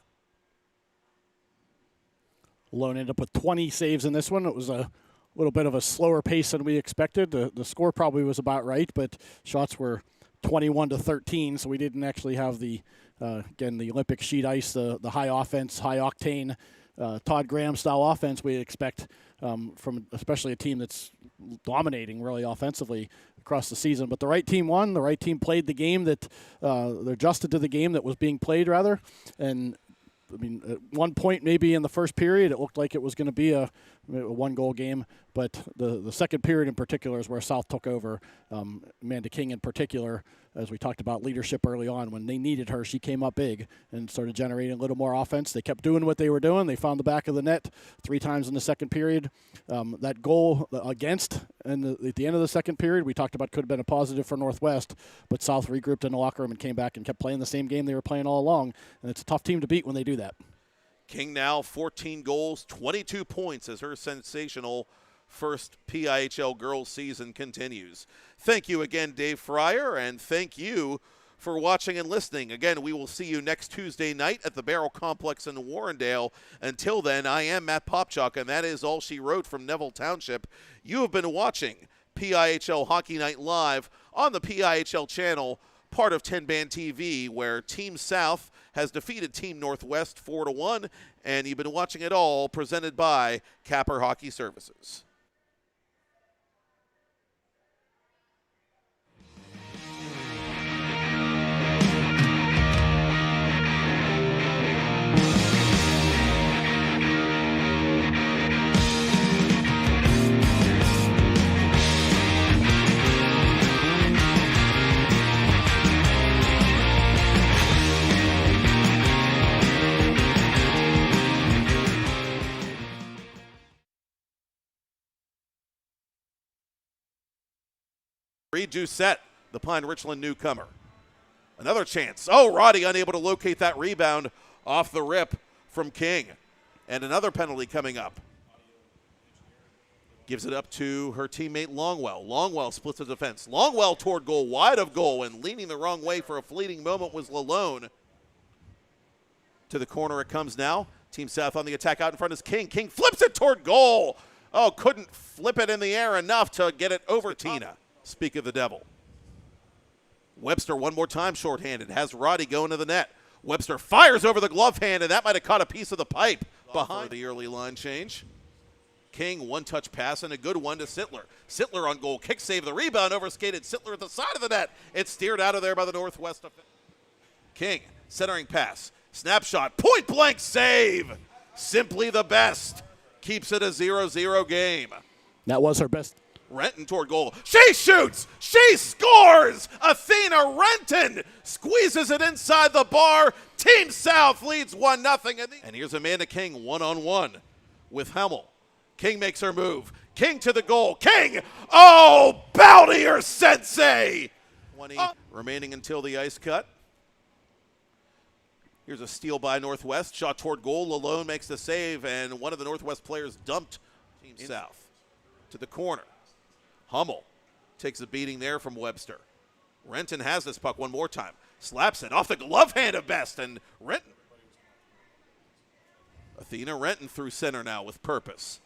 Lalone ended up with 20 saves in this one. It was a little bit of a slower pace than we expected. The score probably was about right, but shots were 21-13, so we didn't actually have the Olympic sheet ice, the high offense, high octane, Todd Graham style offense we expect from especially a team that's dominating really offensively across the season. But the right team won. The right team played the game that they adjusted to the game that was being played rather. And I mean, at one point maybe in the first period, it looked like it was going to be a 1-goal game. But the second period in particular is where South took over. Amanda King in particular, as we talked about leadership early on, when they needed her, she came up big and started generating a little more offense. They kept doing what they were doing. They found the back of the net 3 times in the second period. That goal against and at the end of the second period, we talked about could have been a positive for Northwest, but South regrouped in the locker room and came back and kept playing the same game they were playing all along. And it's a tough team to beat when they do that. King now 14 goals, 22 points as her sensational first PIHL girls season continues. Thank you again, Dave Fryer, and thank you for watching and listening. Again, we will see you next Tuesday night at the Barrel Complex in Warrendale. Until then, I am Matt Popchock, and that is all she wrote from Neville Township. You have been watching PIHL Hockey Night Live on the PIHL channel, part of 10-Band TV, where Team South has defeated Team Northwest 4-1, and you've been watching it all presented by Capper Hockey Services. Reed Doucette, the Pine Richland newcomer. Another chance. Oh, Roddy unable to locate that rebound off the rip from King. And another penalty coming up. Gives it up to her teammate Longwell. Longwell splits the defense. Longwell toward goal, wide of goal, and leaning the wrong way for a fleeting moment was Lalone. To the corner it comes now. Team South on the attack out in front is King. King flips it toward goal. Oh, couldn't flip it in the air enough to get it over Tina. Speak of the devil. Webster one more time shorthanded. Has Roddy going to the net. Webster fires over the glove hand, and that might have caught a piece of the pipe behind the early line change. King, one-touch pass and a good one to Sittler. Sittler on goal. Kick save. The rebound overskated. Sittler at the side of the net. It's steered out of there by the Northwest. King, centering pass. Snapshot. Point-blank save. Simply the best. Keeps it a 0-0 game. That was her best. Renton toward goal. She shoots. She scores. Athena Renton squeezes it inside the bar. Team South leads 1-0. And here's Amanda King one-on-one with Hemmel. King makes her move. King to the goal. King. Oh, Bountier Sensei. 20 remaining until the ice cut. Here's a steal by Northwest. Shot toward goal. Lalone makes the save, and one of the Northwest players dumped Team South to the corner. Hummel takes a beating there from Webster. Renton has this puck one more time. Slaps it off the glove hand of Best, and Renton. Athena Renton through center now with purpose.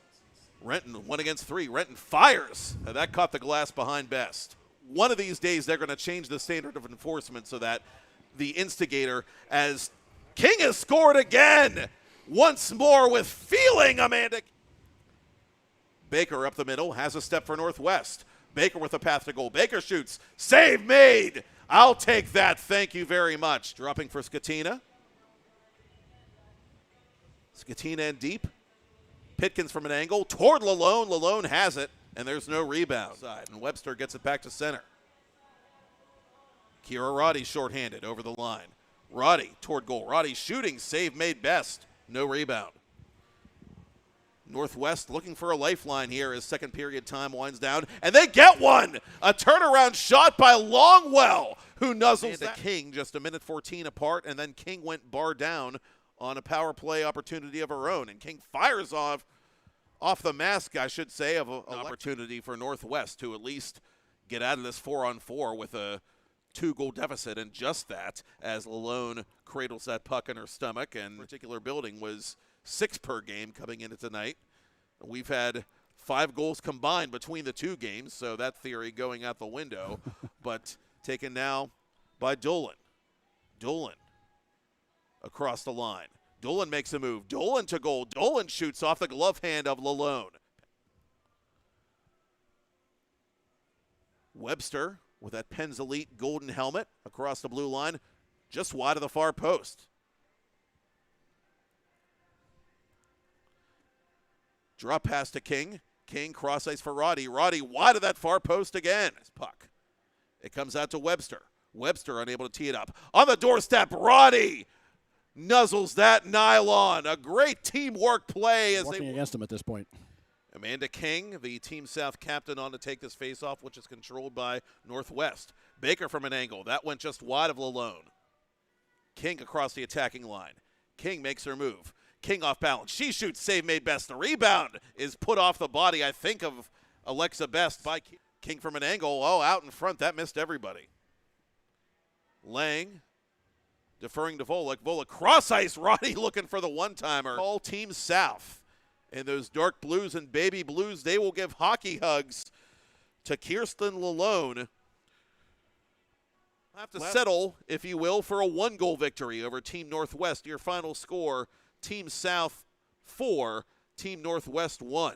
Renton 1 against 3. Renton fires. And that caught the glass behind Best. One of these days they're going to change the standard of enforcement so that the instigator, as King has scored again, once more with feeling, Amanda. Baker up the middle, has a step for Northwest. Baker with a path to goal. Baker shoots. Save made. I'll take that. Thank you very much. Dropping for Skatina. Skatina in deep. Pitkins from an angle toward Lalone. Lalone has it, and there's no rebound. And Webster gets it back to center. Kira Roddy shorthanded over the line. Roddy toward goal. Roddy shooting, save made best. No rebound. NorthWest looking for a lifeline here as second period time winds down, and they get one! A turnaround shot by Longwell, who nuzzles that. King just a minute 14 apart, and then King went bar down on a power play opportunity of her own, and King fires off the mask, I should say, of an opportunity for NorthWest to at least get out of this 4-on-4 with a 2-goal deficit, and just that, as Lalone cradles that puck in her stomach, and particular building was 6 per game coming into tonight. We've had 5 goals combined between the 2 games, so that theory going out the window, but taken now by Dolan. Dolan across the line. Dolan makes a move. Dolan to goal. Dolan shoots off the glove hand of Lalone. Webster with that Penn's Elite golden helmet across the blue line, just wide of the far post. Drop pass to King. King cross ice for Roddy. Roddy wide of that far post again. Puck. It comes out to Webster. Webster unable to tee it up. On the doorstep, Roddy nuzzles that nylon. A great teamwork play as working against him at this point. Amanda King, the Team South captain, on to take this faceoff, which is controlled by NorthWest. Baker from an angle. That went just wide of Lalone. King across the attacking line. King makes her move. King off balance. She shoots, save made best. The rebound is put off the body, I think, of Alexa Best by King from an angle. Oh, out in front. That missed everybody. Lang deferring to Volek. Volek cross ice. Roddy looking for the one-timer. All Team South. In those dark blues and baby blues, they will give hockey hugs to Kirsten Lalone. Have to settle, if you will, for a 1-goal victory over Team NorthWest. Your final score, Team South 4, Team NorthWest 1.